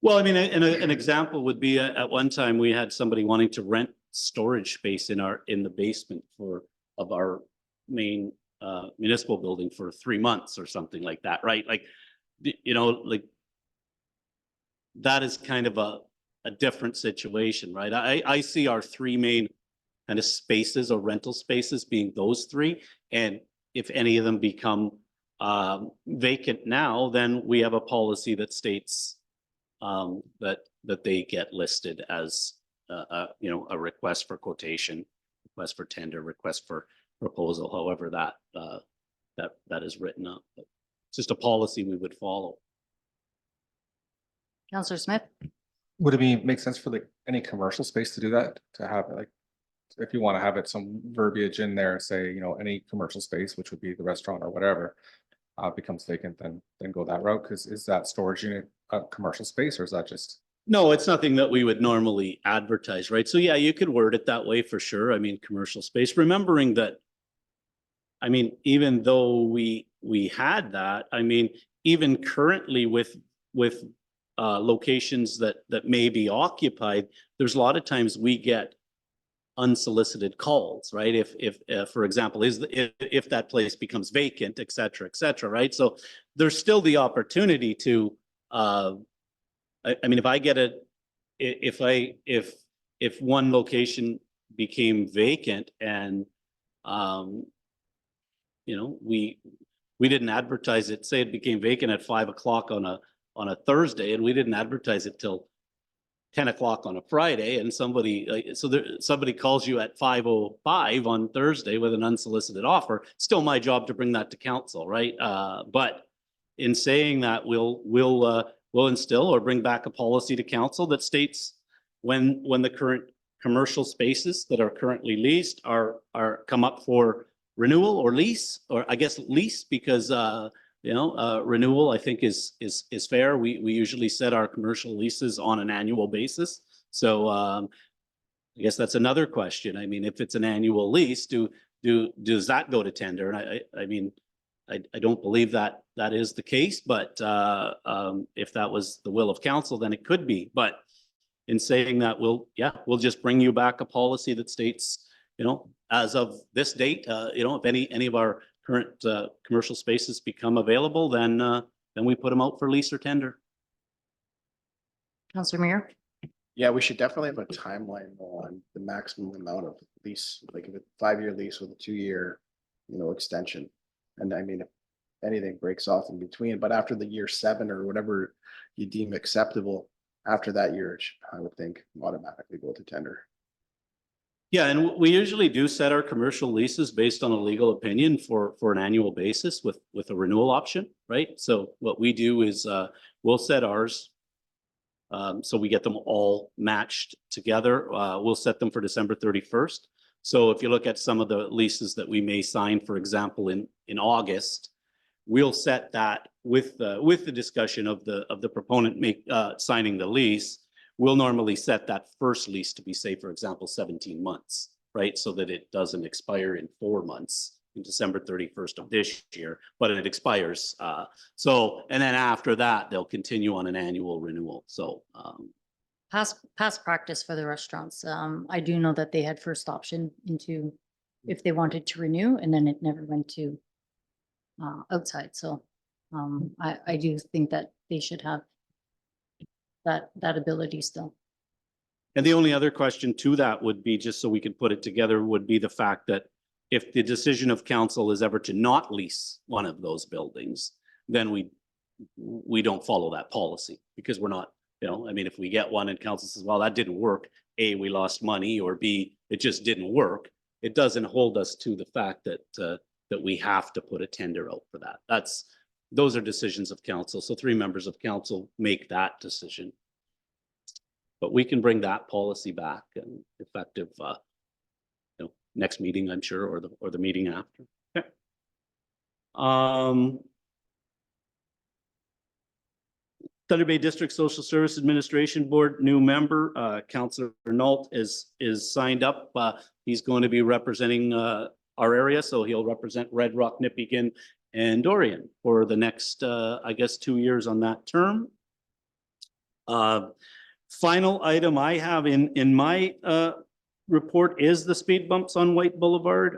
Well, I mean, an example would be at one time we had somebody wanting to rent storage space in the basement of our main municipal building for 3 months or something like that, right? Like, like that is kind of a different situation, right? I see our 3 main kind of spaces or rental spaces being those 3, and if any of them become vacant now, then we have a policy that states that they get listed as a request for quotation, request for tender, request for proposal, however that is written up. But it's just a policy we would follow. Councilor Smith? Would it make sense for any commercial space to do that? To have if you want to have some verbiage in there, say, any commercial space, which would be the restaurant or whatever, becomes vacant, then go that route? Because is that storage unit a commercial space, or is that just? No, it's nothing that we would normally advertise, right? So yeah, you could word it that way for sure. I mean, commercial space, remembering that, I mean, even though we had that, I mean, even currently with locations that may be occupied, there's a lot of times we get unsolicited calls, right? If for example, if that place becomes vacant, et cetera, right? So there's still the opportunity to, I mean, if I get if one location became vacant and, we didn't advertise it, say it became vacant at 5 o'clock on a Thursday, and we didn't advertise it till 10 o'clock on a Friday, and somebody calls you at 5:05 on Thursday with an unsolicited offer, still my job to bring that to council, right? But in saying that, we'll instill or bring back a policy to council that states when the current commercial spaces that are currently leased are come up for renewal or lease, or I guess lease, because renewal, I think is fair. We usually set our commercial leases on an annual basis. So I guess that's another question. I mean, if it's an annual lease, does that go to tender? And I mean, I don't believe that that is the case, but if that was the will of council, then it could be. But in saying that, we'll just bring you back a policy that states, as of this date, if any of our current commercial spaces become available, then we put them out for lease or tender. Counselor Muir? Yeah, we should definitely have a timeline on the maximum amount of lease, like if a 5-year lease with a 2-year, extension. And I mean, if anything breaks off in between, but after the year 7 or whatever you deem acceptable, after that year, it should, I would think, automatically go to tender. Yeah, and we usually do set our commercial leases based on a legal opinion for an annual basis with a renewal option, right? So what we do is we'll set ours. So we get them all matched together. We'll set them for December 31st. So if you look at some of the leases that we may sign, for example, in August, we'll set that with the discussion of the proponent signing the lease. We'll normally set that first lease to be, say, for example, 17 months, right? So that it doesn't expire in 4 months, in December 31st of this year, but it expires. And then after that, they'll continue on an annual renewal. So Past practice for the restaurants. I do know that they had first option into if they wanted to renew, and then it never went to outside. So I do think that they should have that ability still. and the only other question to that would be, just so we can put it together, would be the fact that if the decision of council is ever to not lease one of those buildings, then we don't follow that policy, because we're not, I mean, if we get one and council says, well, that didn't work, A, we lost money, or B, it just didn't work, it doesn't hold us to the fact that we have to put a tender out for that. Those are decisions of council. So 3 members of council make that decision. But we can bring that policy back and effective, next meeting, I'm sure, or the meeting after. Okay. Thunder Bay District Social Service Administration Board, new member, Councillor Nault is signed up. He's going to be representing our area, so he'll represent Red Rock, Nipigon, and Dorian for the next, I guess, 2 years on that term. Final item I have in my report is the speed bumps on White Boulevard.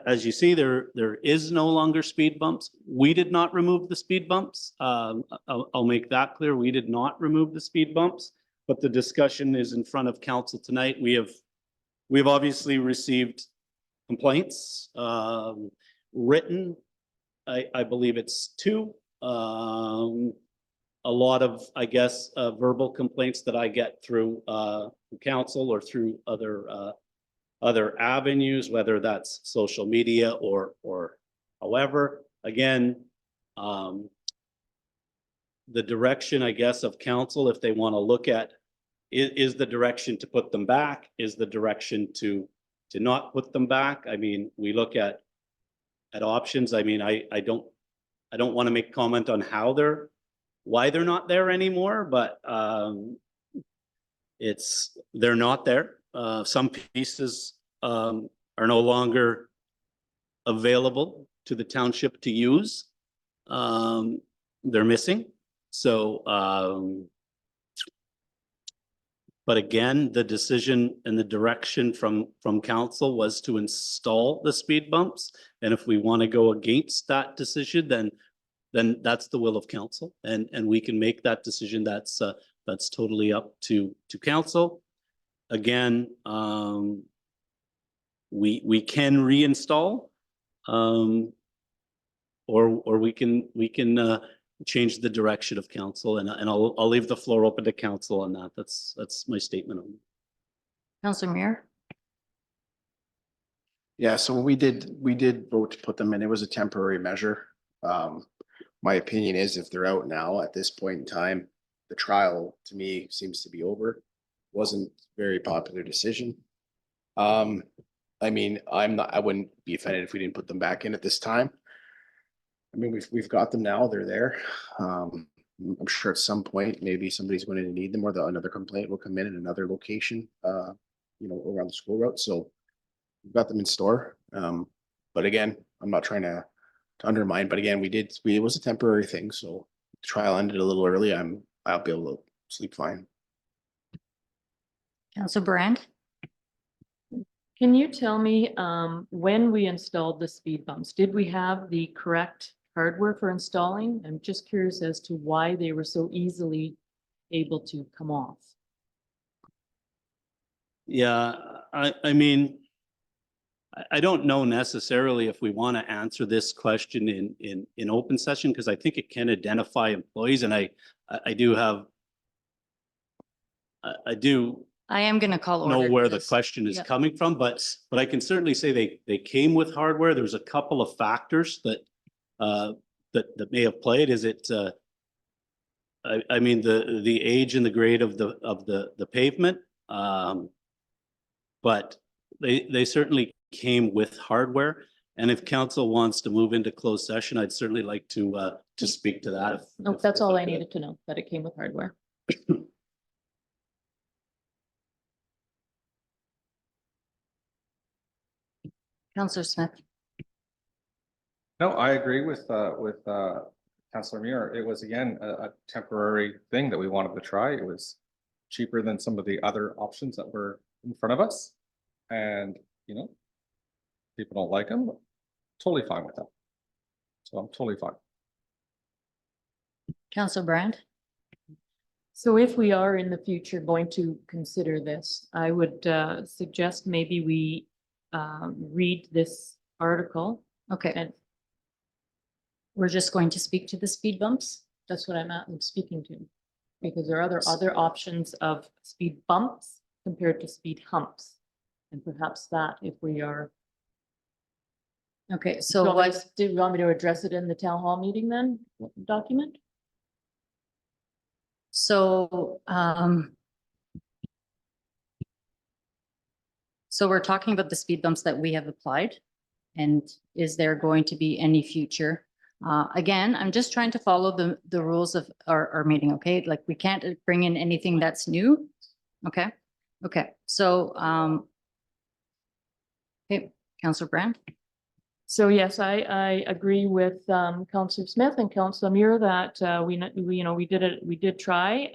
As you see, there is no longer speed bumps. We did not remove the speed bumps. I'll make that clear. We did not remove the speed bumps, but the discussion is in front of council tonight. We've obviously received complaints, written. I believe it's 2. A lot of, I guess, verbal complaints that I get through council or through other avenues, whether that's social media or however. Again, the direction, I guess, of council, if they want to look at, is the direction to put them back, is the direction to not put them back. I mean, we look at options. I mean, I don't want to make comment on why they're not there anymore, but they're not there. Some pieces are no longer available to the township to use. They're missing. So, but again, the decision and the direction from council was to install the speed bumps. And if we want to go against that decision, then that's the will of council, and we can make that decision. That's totally up to council. Again, we can reinstall, or we can change the direction of council, and I'll leave the floor open to council on that. That's my statement on it. Counselor Muir? Yeah, so we did vote to put them in. It was a temporary measure. My opinion is, if they're out now at this point in time, the trial to me seems to be over. Wasn't a very popular decision. I mean, I wouldn't be offended if we didn't put them back in at this time. I mean, we've got them now, they're there. I'm sure at some point, maybe somebody's going to need them, or another complaint will come in another location, around the school route. So we've got them in store. But again, I'm not trying to undermine, but again, it was a temporary thing, so the trial ended a little early. I'll be able to sleep fine. Council Brand? Can you tell me, when we installed the speed bumps, did we have the correct hardware for installing? I'm just curious as to why they were so easily able to come off. Yeah, I mean, I don't know necessarily if we want to answer this question in open session, because I think it can identify employees, and I do have, I do I am going to call order. know where to the this. question is Yep. coming from, but I can certainly say they came with hardware. There's a couple of factors that that may have played. Is it I mean the age and the grade of the pavement, but they certainly came with hardware. And if council wants to move into closed session, I'd certainly like to speak to that. No, that's all I needed to know, that it came with hardware. Councillor Smith? No, I agree with Councillor Muir. It was again, a temporary thing that we wanted to try. It was cheaper than some of the other options that were in front of us. And, you know, people don't like them, totally fine with that. So I'm totally fine. Councillor Brand? So if we are in the future going to consider this, I would suggest maybe we read this article. Okay, And we're just going to speak to the speed bumps. that's what I'm speaking to. Because there are other options of speed bumps compared to speed humps. And perhaps that if we are. Okay, Do so you want me what, to- do you want me to address it in the town hall meeting then, document? so, so we're talking about the speed bumps that we have applied. And is there going to be any future? Again, I'm just trying to follow the rules of our meeting, okay? Like, we can't bring in anything that's new. Okay, okay, so, okay, Councillor Brand? So yes, I agree with Councillor Smith and Councillor Muir that we did try.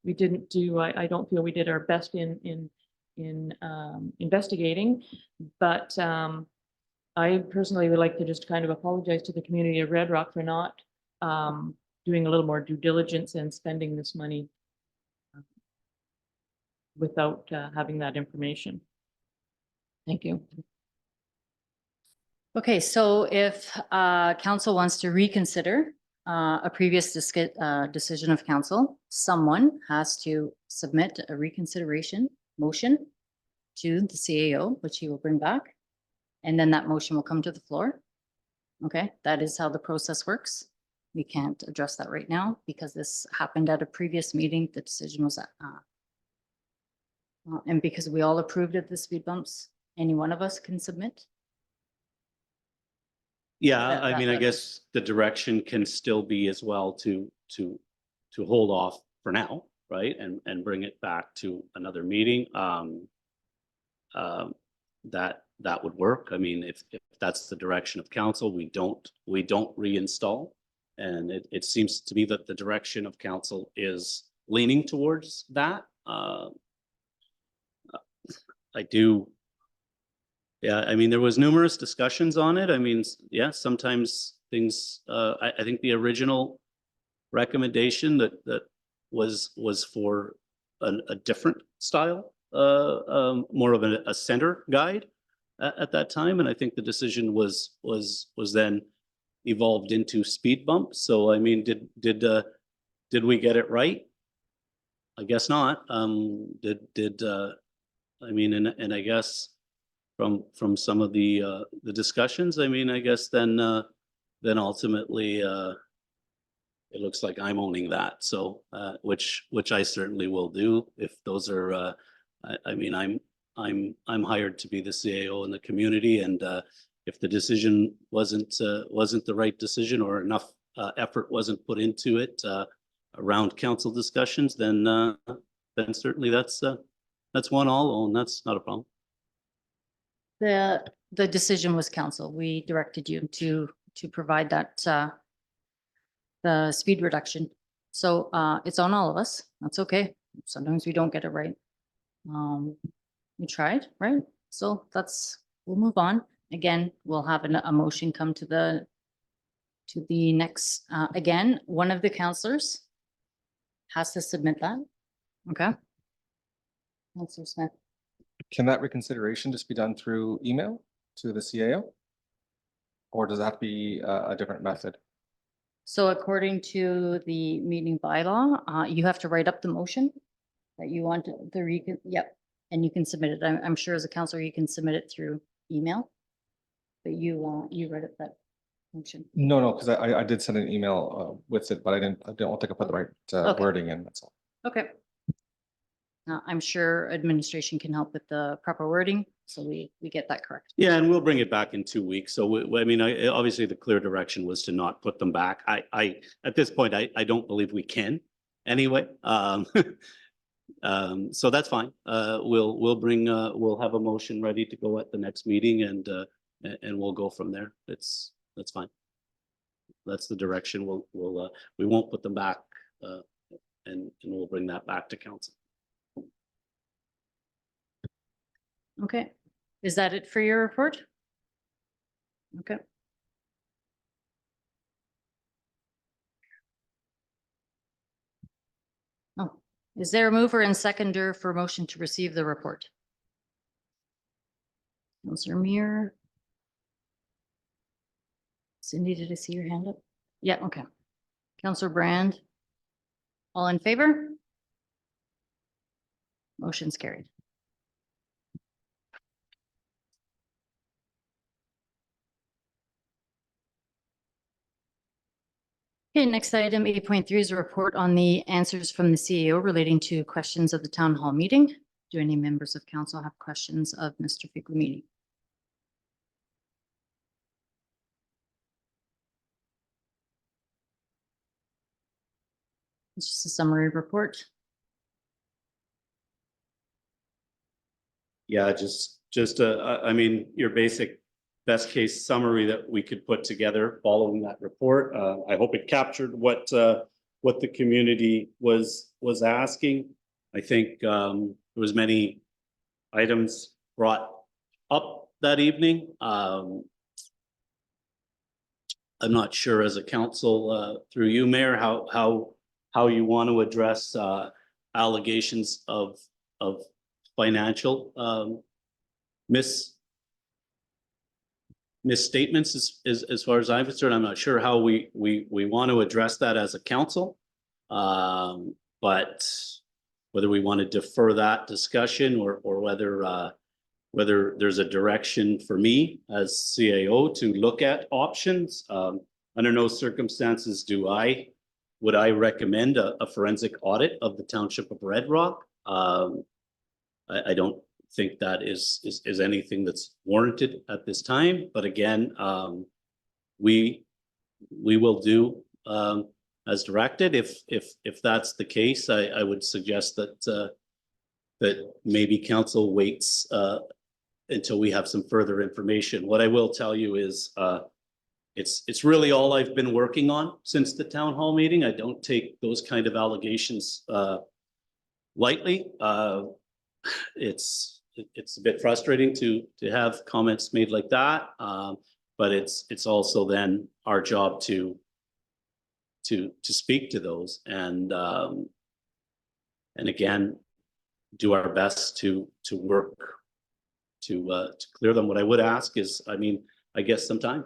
We didn't do, I don't feel we did our best in investigating, but I personally would like to just kind of apologize to the community of Red Rock for not doing a little more due diligence and spending this money without having that information. Thank you. Okay, so if council wants to reconsider a previous decision of council, someone has to submit a reconsideration motion to the CAO, which he will bring back. And then that motion will come to the floor. Okay, that is how the process works. We can't address that right now because this happened at a previous meeting. The decision was and because we all approved of the speed bumps, any one of us can submit. Yeah, That- I that mean, I letter. guess the direction can still be as well to hold off for now, right? And bring it back to another meeting. That would work. I mean, if that's the direction of council, we don't reinstall. And it seems to be that the direction of council is leaning towards that. I do. Yeah, I mean, there was numerous discussions on it. I mean, yeah, sometimes things, I think the original recommendation that was for a different style, more of a center guide at that time. And I think the decision was then evolved into speed bump. So, I mean, did we get it right? I guess not. I mean, and I guess from some of the discussions, I mean, I guess then ultimately it looks like I'm owning that. So which I certainly will do if those are I mean, I'm hired to be the CAO in the community, and if the decision wasn't the right decision or enough effort wasn't put into it around council discussions, then certainly that's one I'll own. That's not a problem. The decision was council. We directed you to to provide that, the speed reduction. So, it's on all of us. That's okay. Sometimes we don't get it right. We tried, right? So we'll move on. Again, we'll have a motion come to the next, again, one of the counselors has to submit that. Okay. Counselor Smith. Can that reconsideration just be done through email to the CAO? Or does that have to be a different method? So according to the meeting bylaw, you have to write up the motion that you want yep, and you can submit it. I'm sure as a counselor, you can submit it through email. But you read it, that motion. No, because I did send an email with it, but I don't think I put the right Okay. wording in, that's all. Okay. I'm sure administration can help with the proper wording, so we get that correct. Yeah, and we'll bring it back in 2 weeks. So I mean, obviously the clear direction was to not put them back. At this point, I don't believe we can anyway. So that's fine. We'll have a motion ready to go at the next meeting and we'll go from there. That's fine. That's the direction. We won't put them back, and we'll bring that back to council. Okay, is that it for your report? Okay. Oh, is there a mover and seconder for motion to receive the report? Councillor Muir. Cindy, did I see your hand up? Yeah, okay. Councillor Brand. All in favor? Motion's carried. Okay, next item 8.3 is a report on the answers from the CAO relating to questions of the town hall meeting. Do any members of council have questions of Mr. Figliotti? It's just a summary report. Yeah, I mean, your basic best case summary that we could put together following that report. I hope it captured what the community was asking. I think there was many items brought up that evening. I'm not sure as a council, through you, Mayor, how you want to address allegations of financial misstatements as far as I'm concerned. I'm not sure how we want to address that as a council. But whether we want to defer that discussion or whether there's a direction for me as CAO to look at options. Under no circumstances would I recommend a forensic audit of the Township of Red Rock. I don't think that is anything that's warranted at this time. But again, we will do as directed. If that's the case, I would suggest that maybe council waits until we have some further information. What I will tell you is it's really all I've been working on since the town hall meeting. I don't take those kind of allegations lightly. It's a bit frustrating to have comments made like that, but it's also then our job to speak to those and again do our best to work to clear them. What I would ask is, I mean, I guess some time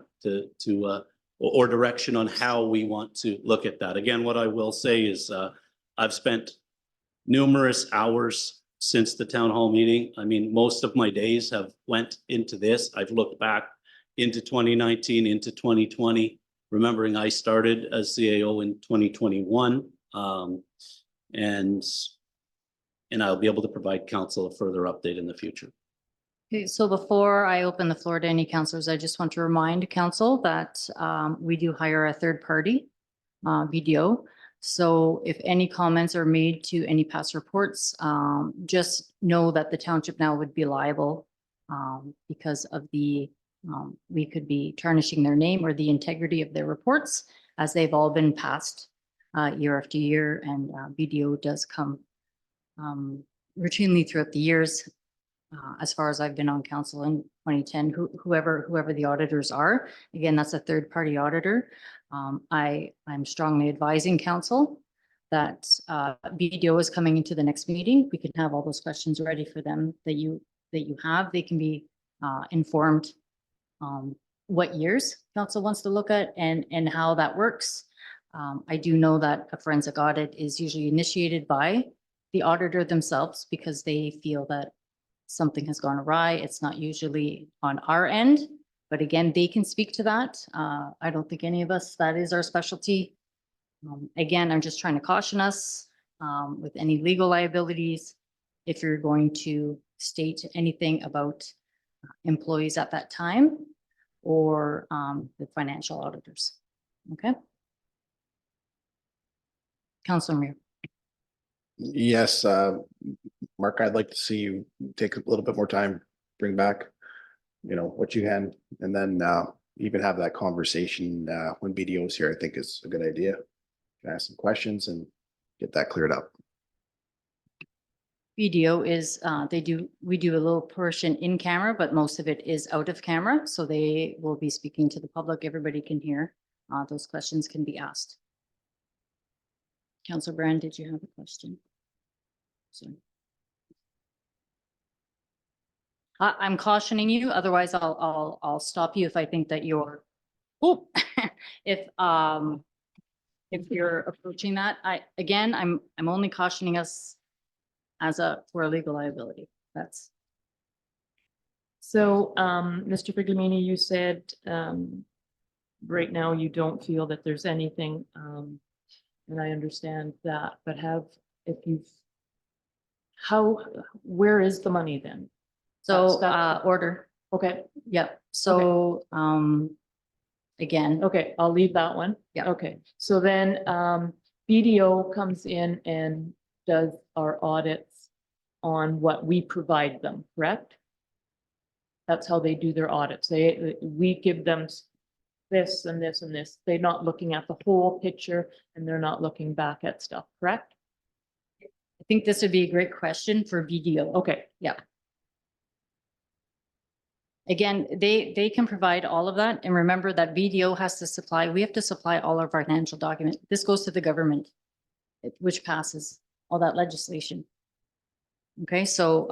or direction on how we want to look at that. Again, what I will say is I've spent numerous hours since the town hall meeting. I mean, most of my days have went into this. I've looked back into 2019, into 2020, remembering I started as CAO in 2021. And I'll be able to provide council a further update in the future. Okay, so before I open the floor to any councillors, I just want to remind council that we do hire a third party BDO. So if any comments are made to any past reports, just know that the township now would be liable because of the We could be tarnishing their name or the integrity of their reports, as they've all been passed year after year, and BDO does come routinely throughout the years. As far as I've been on council in 2010, whoever the auditors are, again, that's a third-party auditor. I'm strongly advising council that BDO is coming into the next meeting. We can have all those questions ready for them that you have. They can be informed what years council wants to look at and how that works. I do know that a forensic audit is usually initiated by the auditor themselves because they feel that something has gone awry. It's not usually on our end, but again, they can speak to that. I don't think any of us, that is our specialty. Again, I'm just trying to caution us with any legal liabilities. If you're going to state anything about employees at that time or the financial auditors. Okay. Councilor Muir. Yes, Mark, I'd like to see you take a little bit more time, bring back, what you can, and then even have that conversation when BDO is here. I think is a good idea. Ask some questions and get that cleared up. BDO is, we do a little portion in camera, but most of it is out of camera. So they will be speaking to the public. Everybody can hear. Those questions can be asked. Councilor Brand, did you have a question? Sorry. I'm cautioning you, otherwise I'll stop you if I think that you're, if you're approaching that. I'm only cautioning us for a legal liability. That's. So, Mr. Figliorini, you said, right now you don't feel that there's anything, and I understand that, but where is the money then? So, That's- order. Okay, Yep. So, again, okay, I'll leave that one. Yeah. Okay, so then, BDO comes in and does our audits on what we provide them, correct? That's how they do their audits. We give them this and this and this. They're not looking at the whole picture and they're not looking back at stuff, correct? I think this would be a great question for BDO. Okay, Again, they can provide all of that. And remember that BDO has to supply, we have to supply all our financial documents. This goes to the government, which passes all that legislation. Okay, so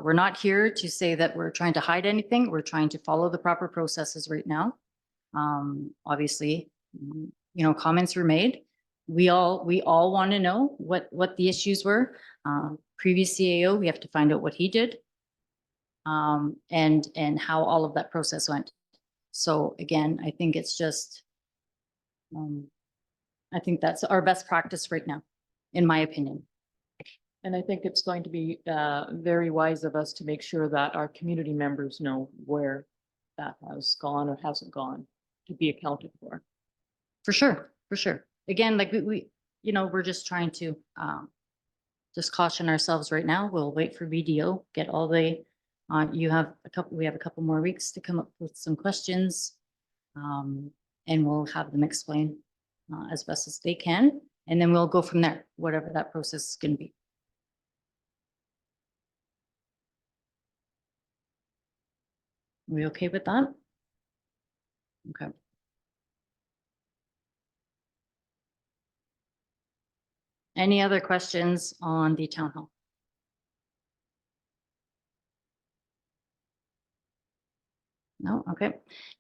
we're not here to say that we're trying to hide anything. We're trying to follow the proper processes right now. Obviously, comments were made. We all want to know what the issues were. Previous CAO, we have to find out what he did. And how all of that process went. So again, I think it's just, I think that's our best practice right now, in my opinion. and I think it's going to be very wise of us to make sure that our community members know where that has gone or hasn't gone to be accounted for. For sure, for sure. Again, like we're just trying to just caution ourselves right now. We'll wait for BDO, get all the, we have a couple more weeks to come up with some questions. And we'll have them explain as best as they can. And then we'll go from there, whatever that process is going to be. Are we okay with that? Okay. Any other questions on the town hall? No, okay.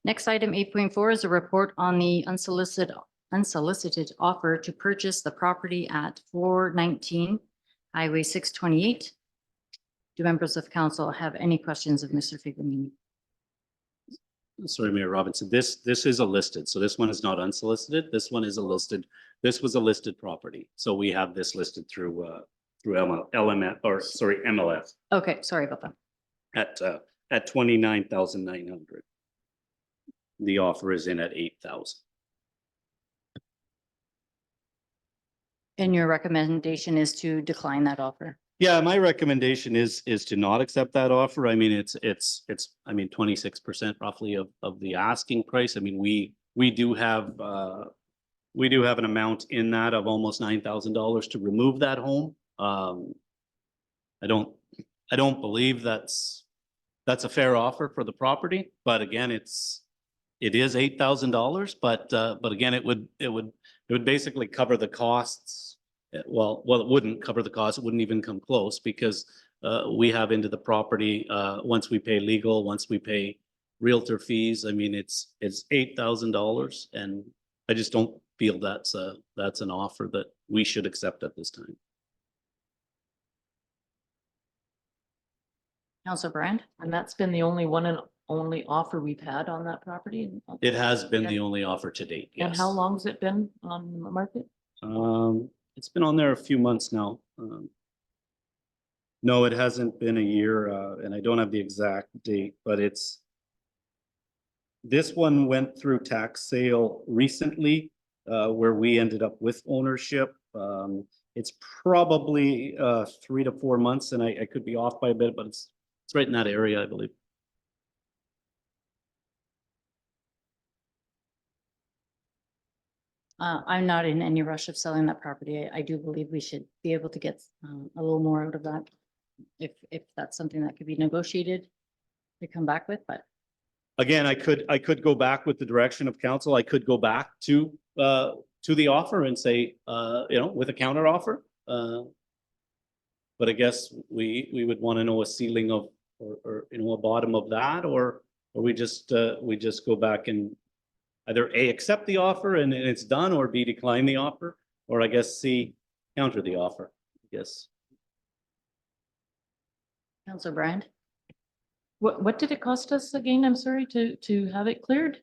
Next item 8.4 is a report on the unsolicited offer to purchase the property at 419 Highway 628. Do members of council have any questions of Mr. Figliorini? Sorry, Mayor Robinson, this is a listed, so this one is not unsolicited. This one is a listed, this was a listed property. So we have this listed through MLS Okay, sorry about that. at 29,900. The offer is in at 8,000. And your recommendation is to decline that offer? Yeah, my recommendation is to not accept that offer. I mean, it's, I mean, 26% roughly of the asking price. I mean, we do have an amount in that of almost $9,000 to remove that home. I don't believe that's a fair offer for the property, but again, it is $8,000, but again, it would basically cover the costs. Well, it wouldn't cover the cost. It wouldn't even come close because we have into the property, once we pay legal, once we pay realtor fees. I mean, it's $8,000, and I just don't feel that's an offer that we should accept at this time. Councillor Brand? And that's been the only one and only offer we've had on that property? It has been the only offer to date, yes. And how long has it been on the market? It's been on there a few months now. No, it hasn't been a year, and I don't have the exact date, but this one went through tax sale recently, where we ended up with ownership. It's probably 3 to 4 months, and I could be off by a bit, but it's right in that area, I believe. I'm not in any rush of selling that property. I do believe we should be able to get a little more out of that. If that's something that could be negotiated to come back with, but Again, I could go back with the direction of council. I could go back to the offer and say, with a counter offer. But I guess we would want to know a ceiling of, or a bottom of that, or we just go back and either A, accept the offer and it's done, or B, decline the offer, or I guess C, counter the offer, I guess. Councillor Brand? What did it cost us again? I'm sorry, to have it cleared?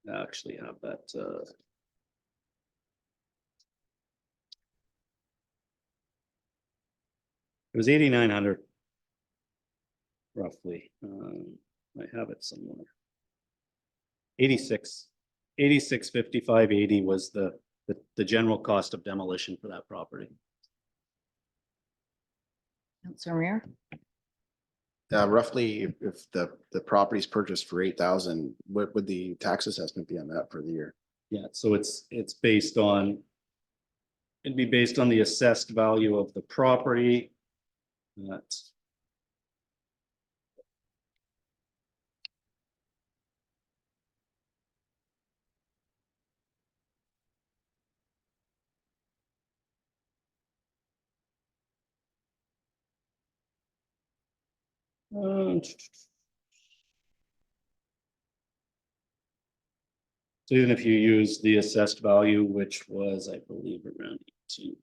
I actually have that. It was 8,900 roughly. I have it somewhere. 86,55.80 was the general cost of demolition for that property. Councillor Muir? Roughly, if the property's purchased for 8,000, what would the tax assessment be on that for the year? Yeah, so it's based on, it'd be based on the assessed value of the property. That's so even if you use the assessed value, which was, I believe, around $18,000.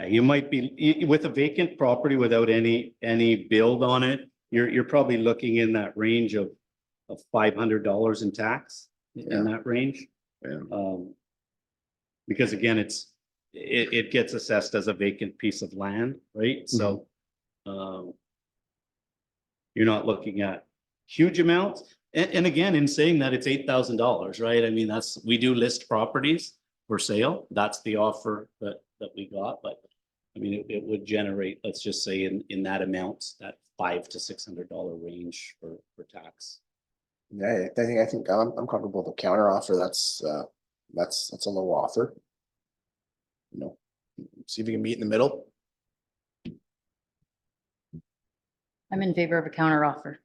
You might be with a vacant property without any build on it. You're probably looking in that range of $500 in tax, in that range. Yeah. Because again, it gets assessed as a vacant piece of land, right? So you're not looking at huge amounts. And again, in saying that, it's $8,000, right? I mean, we do list properties for sale. That's the offer that we got, but I mean, it would generate, let's just say in that amount, that $500 to $600 range for tax. Yeah, I think I'm comfortable with the counter offer. That's a low offer. See if we can meet in the middle. I'm in favor of a counter offer.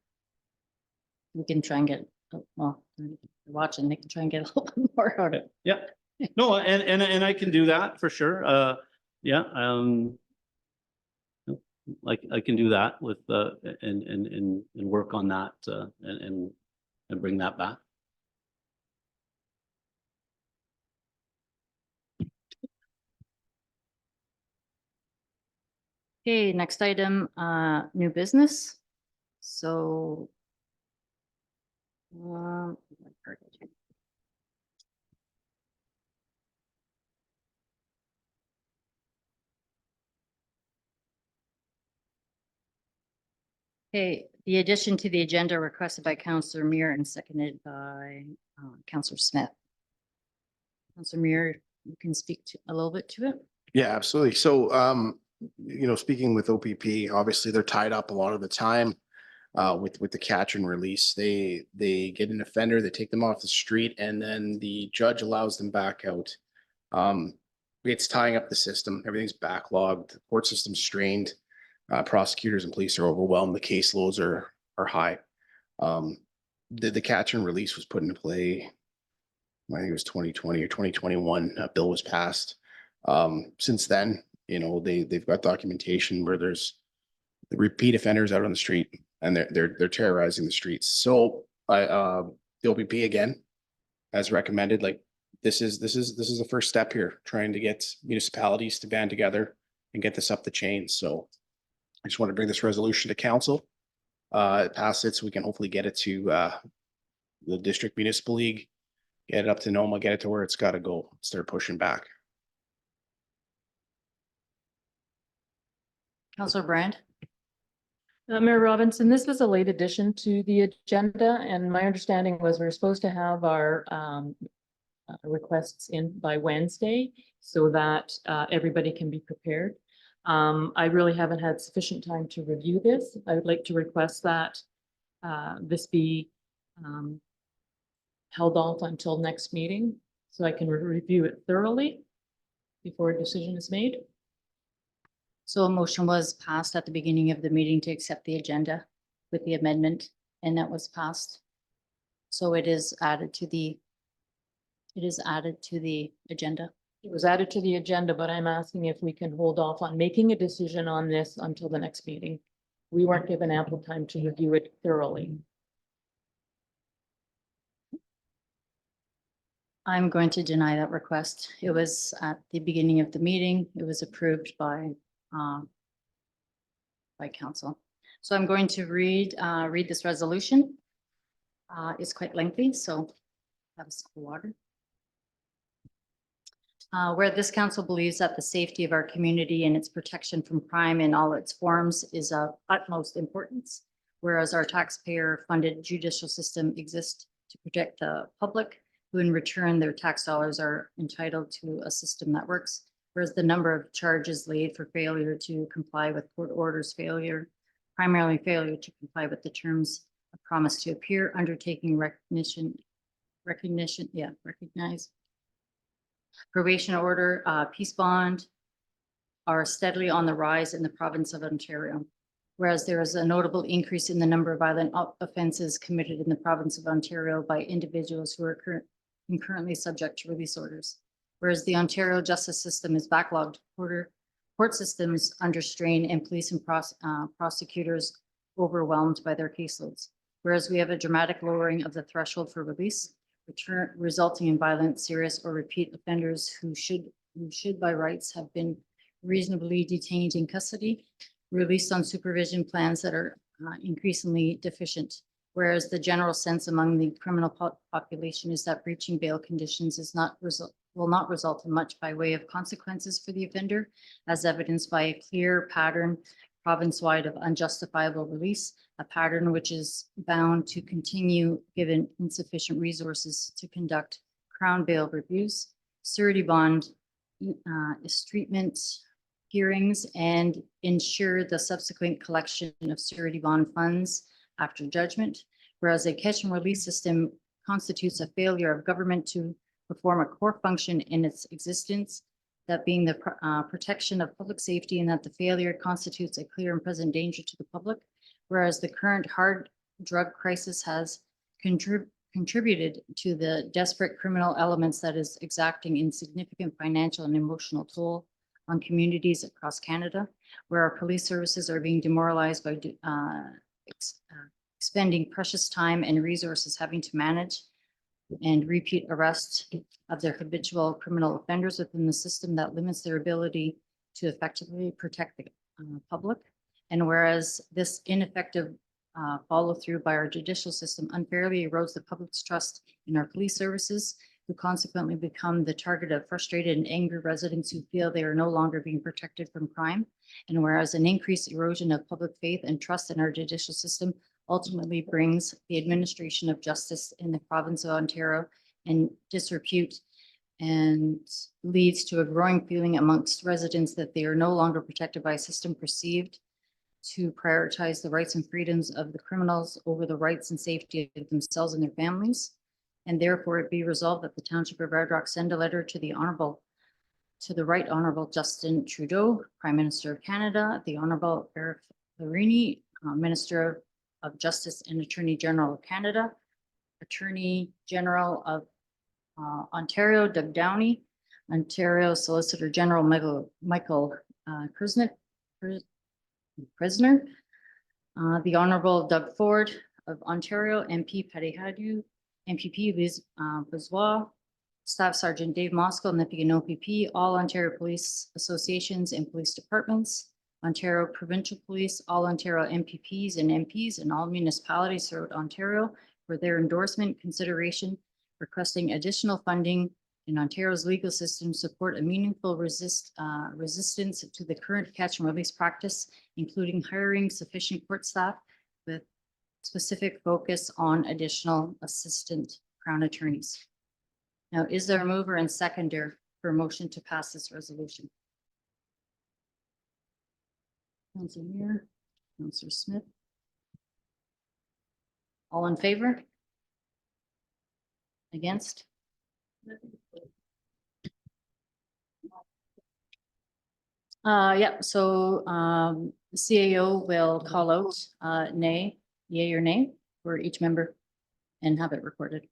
We can try and get, well, watching, they can try and get a little bit more out of it. Yeah, no, and I can do that for sure. Yeah, like I can do that with and work on that and bring that back. Okay, next item, new business. So. Okay, the addition to the agenda requested by Councillor Muir and seconded by Councillor Smith. Councilor Muir, you can speak to a little bit to it. Yeah, absolutely. So, speaking with OPP, obviously they're tied up a lot of the time with the catch and release. They get an offender, they take them off the street, and then the judge allows them back out. It's tying up the system. Everything's backlogged. The court system's strained. Prosecutors and police are overwhelmed. The caseloads are high. The catch and release was put into play. I think it was 2020 or 2021. A bill was passed. Since then, they've got documentation where there's the repeat offenders out on the street, and they're terrorizing the streets. So the OPP again, as recommended, like this is the first step here, trying to get municipalities to band together and get this up the chain. So I just want to bring this resolution to council, pass it so we can hopefully get it to the district municipal league, get it up to NOMA, get it to where it's got to go, start pushing back. Councilor Brand? Mayor Robinson, this was a late addition to the agenda, and my understanding was we were supposed to have our requests in by Wednesday so that everybody can be prepared. I really haven't had sufficient time to review this. I would like to request that this be held off until next meeting so I can review it thoroughly before a decision is made. So a motion was passed at the beginning of the meeting to accept the agenda with the amendment, and that was passed. So it is added to the agenda. It was added to the agenda, but I'm asking if we can hold off on making a decision on this until the next meeting. We weren't given ample time to review it thoroughly. I'm going to deny that request. It was at the beginning of the meeting. It was approved by council. So I'm going to read this resolution. It's quite lengthy, so have a sip of water. Where this council believes that the safety of our community and its protection from crime in all its forms is of utmost importance, whereas our taxpayer-funded judicial system exists to protect the public, who in return their tax dollars are entitled to a system that works, whereas the number of charges laid for failure to comply with court orders, primarily failure to comply with the terms of promise to appear, undertaking recognize probation order, peace bond are steadily on the rise in the province of Ontario. Whereas there is a notable increase in the number of violent offenses committed in the province of Ontario by individuals who are currently subject to release orders. Whereas the Ontario justice system is backlogged, court systems under strain, and police and prosecutors overwhelmed by their caseloads. Whereas we have a dramatic lowering of the threshold for release, resulting in violent, serious, or repeat offenders who should by rights have been reasonably detained in custody, released on supervision plans that are increasingly deficient. Whereas the general sense among the criminal population is that breaching bail conditions will not result in much by way of consequences for the offender, as evidenced by a clear pattern province-wide of unjustifiable release, a pattern which is bound to continue given insufficient resources to conduct crown bail reviews, surety bond treatment hearings, and ensure the subsequent collection of surety bond funds after judgment. Whereas a catch and release system constitutes a failure of government to perform a core function in its existence, that being the protection of public safety, and that the failure constitutes a clear and present danger to the public. Whereas the current hard drug crisis has contributed to the desperate criminal elements that is exacting insignificant financial and emotional toll on communities across Canada, where our police services are being demoralized by expending precious time and resources having to manage and repeat arrests of their habitual criminal offenders within the system that limits their ability to effectively protect the public. And whereas this ineffective follow through by our judicial system unfairly erodes the public's trust in our police services, who consequently become the target of frustrated and angry residents who feel they are no longer being protected from crime. And whereas an increased erosion of public faith and trust in our judicial system ultimately brings the administration of justice in the province of Ontario in disrepute and leads to a growing feeling amongst residents that they are no longer protected by a system perceived to prioritize the rights and freedoms of the criminals over the rights and safety of themselves and their families. And therefore it be resolved that the Township of Red Rock send a letter to the Right Honorable Justin Trudeau, Prime Minister of Canada, the Honorable Eric Larini, Minister of Justice and Attorney General of Canada, Attorney General of Ontario, Doug Downey, Ontario Solicitor General Michael Prisoner, the Honorable Doug Ford of Ontario, MP Patty Hadu, MPP Liz Bourgeois, Staff Sergeant Dave Moskal, Nippigan OPP, all Ontario Police Associations and Police Departments, Ontario Provincial Police, all Ontario MPPs and MPs, and all municipalities throughout Ontario for their endorsement consideration, requesting additional funding in Ontario's legal system to support a meaningful resistance to the current catch and release practice, including hiring sufficient court staff with specific focus on additional assistant Crown attorneys. Now, is there a mover and seconder for a motion to pass this resolution? Councilor Muir, Councilor Smith. All in favor? Against? Yeah, so the CAO will call out nay, yay or nay for each member and have it recorded.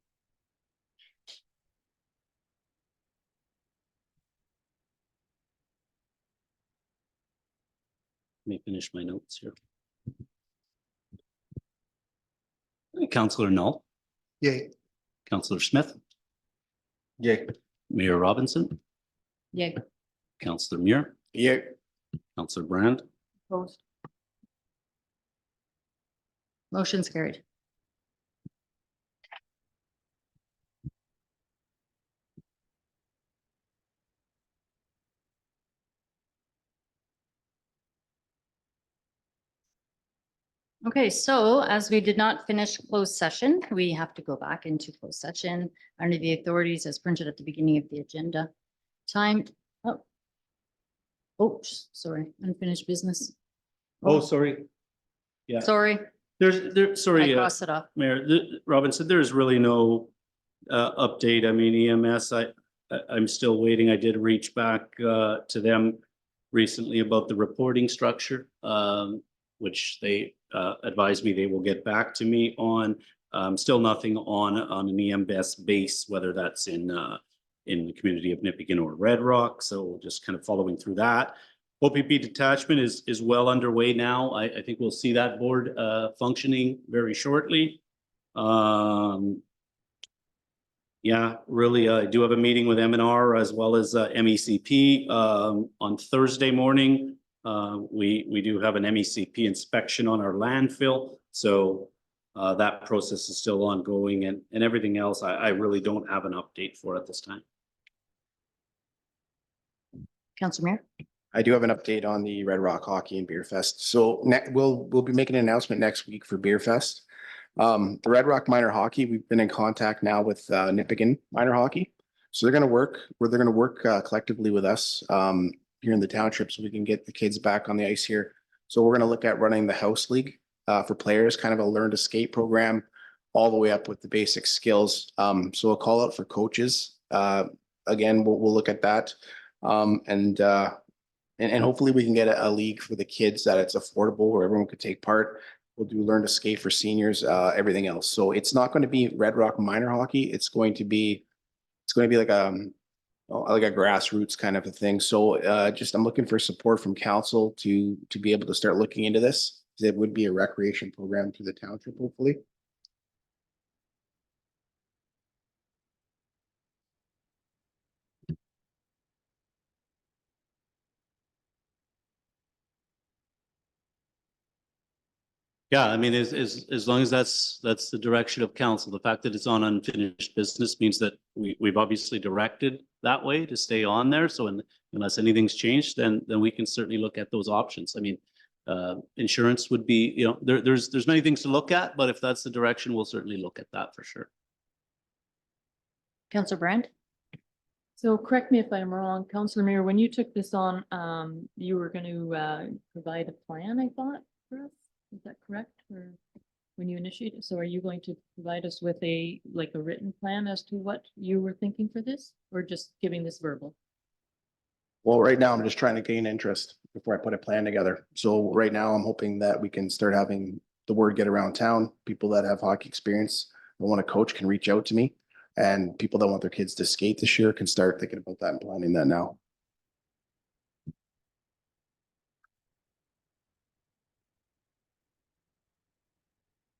Let me finish my notes here. Councillor Null, Yay. Councillor Smith, Yay. Mayor Robinson, Yay. Councillor Muir, Yeah, Councillor Brand, Opposed. Motion's carried. Okay, so as we did not finish closed session, we have to go back into closed session under the authorities as printed at the beginning of the agenda. Time, sorry, unfinished business. oh, sorry. Yeah, Sorry, there, I sorry, crossed it off. Mayor, Robinson, there's really no update. I mean, EMS, I'm still waiting. I did reach back to them recently about the reporting structure, which they advised me they will get back to me on. Still nothing on an EMS base, whether that's in the community of Nippigan or Red Rock. So just kind of following through that. OPP detachment is well underway now. I think we'll see that board functioning very shortly. Yeah, really, I do have a meeting with M&R as well as MECP on Thursday morning. We do have an MECP inspection on our landfill. So that process is still ongoing, and everything else I really don't have an update for at this time. Councilor Mayor? I do have an update on the Red Rock Hockey and Beer Fest. So we'll be making an announcement next week for Beer Fest. The Red Rock Minor Hockey, we've been in contact now with Nippigan Minor Hockey. So they're going to work collectively with us here in the township so we can get the kids back on the ice here. So we're going to look at running the house league for players, kind of a learn to skate program all the way up with the basic skills. So a call out for coaches. Again, we'll look at that. And hopefully we can get a league for the kids that it's affordable where everyone could take part. We'll do learn to skate for seniors, everything else. So it's not going to be Red Rock minor hockey. It's going to be like a grassroots kind of a thing. So I'm looking for support from council to be able to start looking into this. It would be a recreation program through the township, hopefully. Yeah, I mean, as long as that's the direction of council, the fact that it's on unfinished business means that we've obviously directed that way to stay on there. So unless anything's changed, then we can certainly look at those options. I mean, insurance would be, there's many things to look at, but if that's the direction, we'll certainly look at that for sure. Councilor Brand? So correct me if I'm wrong, Councillor Mayor, when you took this on, you were going to provide a plan, I thought, for us? Is that correct? Or when you initiated, so are you going to provide us with a written plan as to what you were thinking for this, or just giving this verbal? Well, right now I'm just trying to gain interest before I put a plan together. So right now I'm hoping that we can start having the word get around town. People that have hockey experience that want to coach can reach out to me. And people that want their kids to skate this year can start thinking about that and planning that now.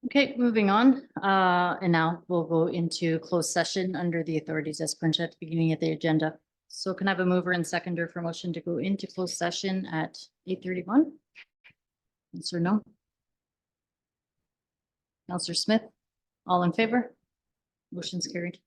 Okay, moving on. And now we'll go into closed session under the authorities as printed at the beginning of the agenda. So can I have a mover and seconder for motion to go into closed session at 8:31? Yes or no? Counselor Smith, all in favor? Motion's carried.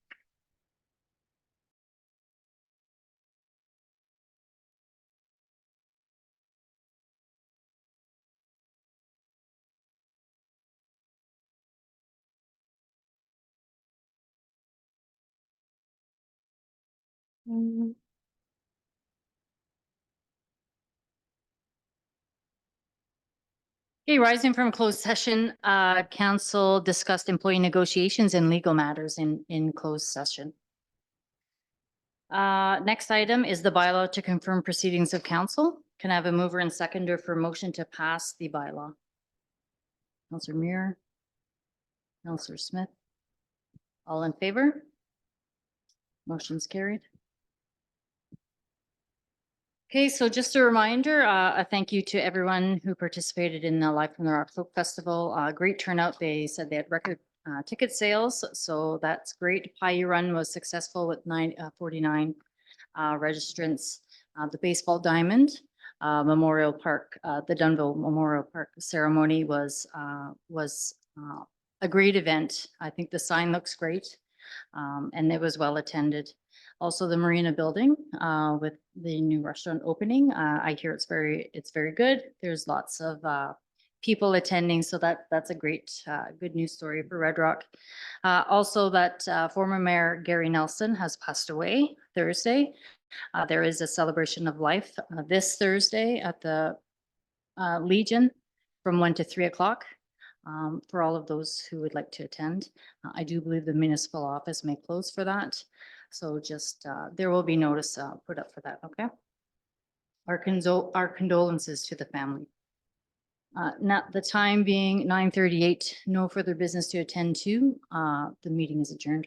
Okay, rising from closed session, council discussed employee negotiations and legal matters in closed session. Next item is the bylaw to confirm proceedings of council. Can I have a mover and seconder for motion to pass the bylaw? Counselor Muir, Counselor Smith, all in favor? Motion's carried. Okay, so just a reminder, a thank you to everyone who participated in the Live from the Rock Folk Festival. Great turnout. They said they had record ticket sales, so that's great. Pie Run was successful with 49 registrants. The Baseball Diamond Memorial Park, the Dunville Memorial Park ceremony was a great event. I think the sign looks great, and it was well attended. Also, the Marina building with the new restaurant opening. I hear it's very good. There's lots of people attending, so that's a great good news story for Red Rock. Also, that former Mayor Gary Nelson has passed away Thursday. There is a celebration of life this Thursday at the Legion from 1 to 3 o'clock. For all of those who would like to attend. I do believe the municipal office may close for that. So just, there will be notice put up for that, okay? Our condolences to the family. Now, the time being 9:38, no further business to attend to. The meeting is adjourned.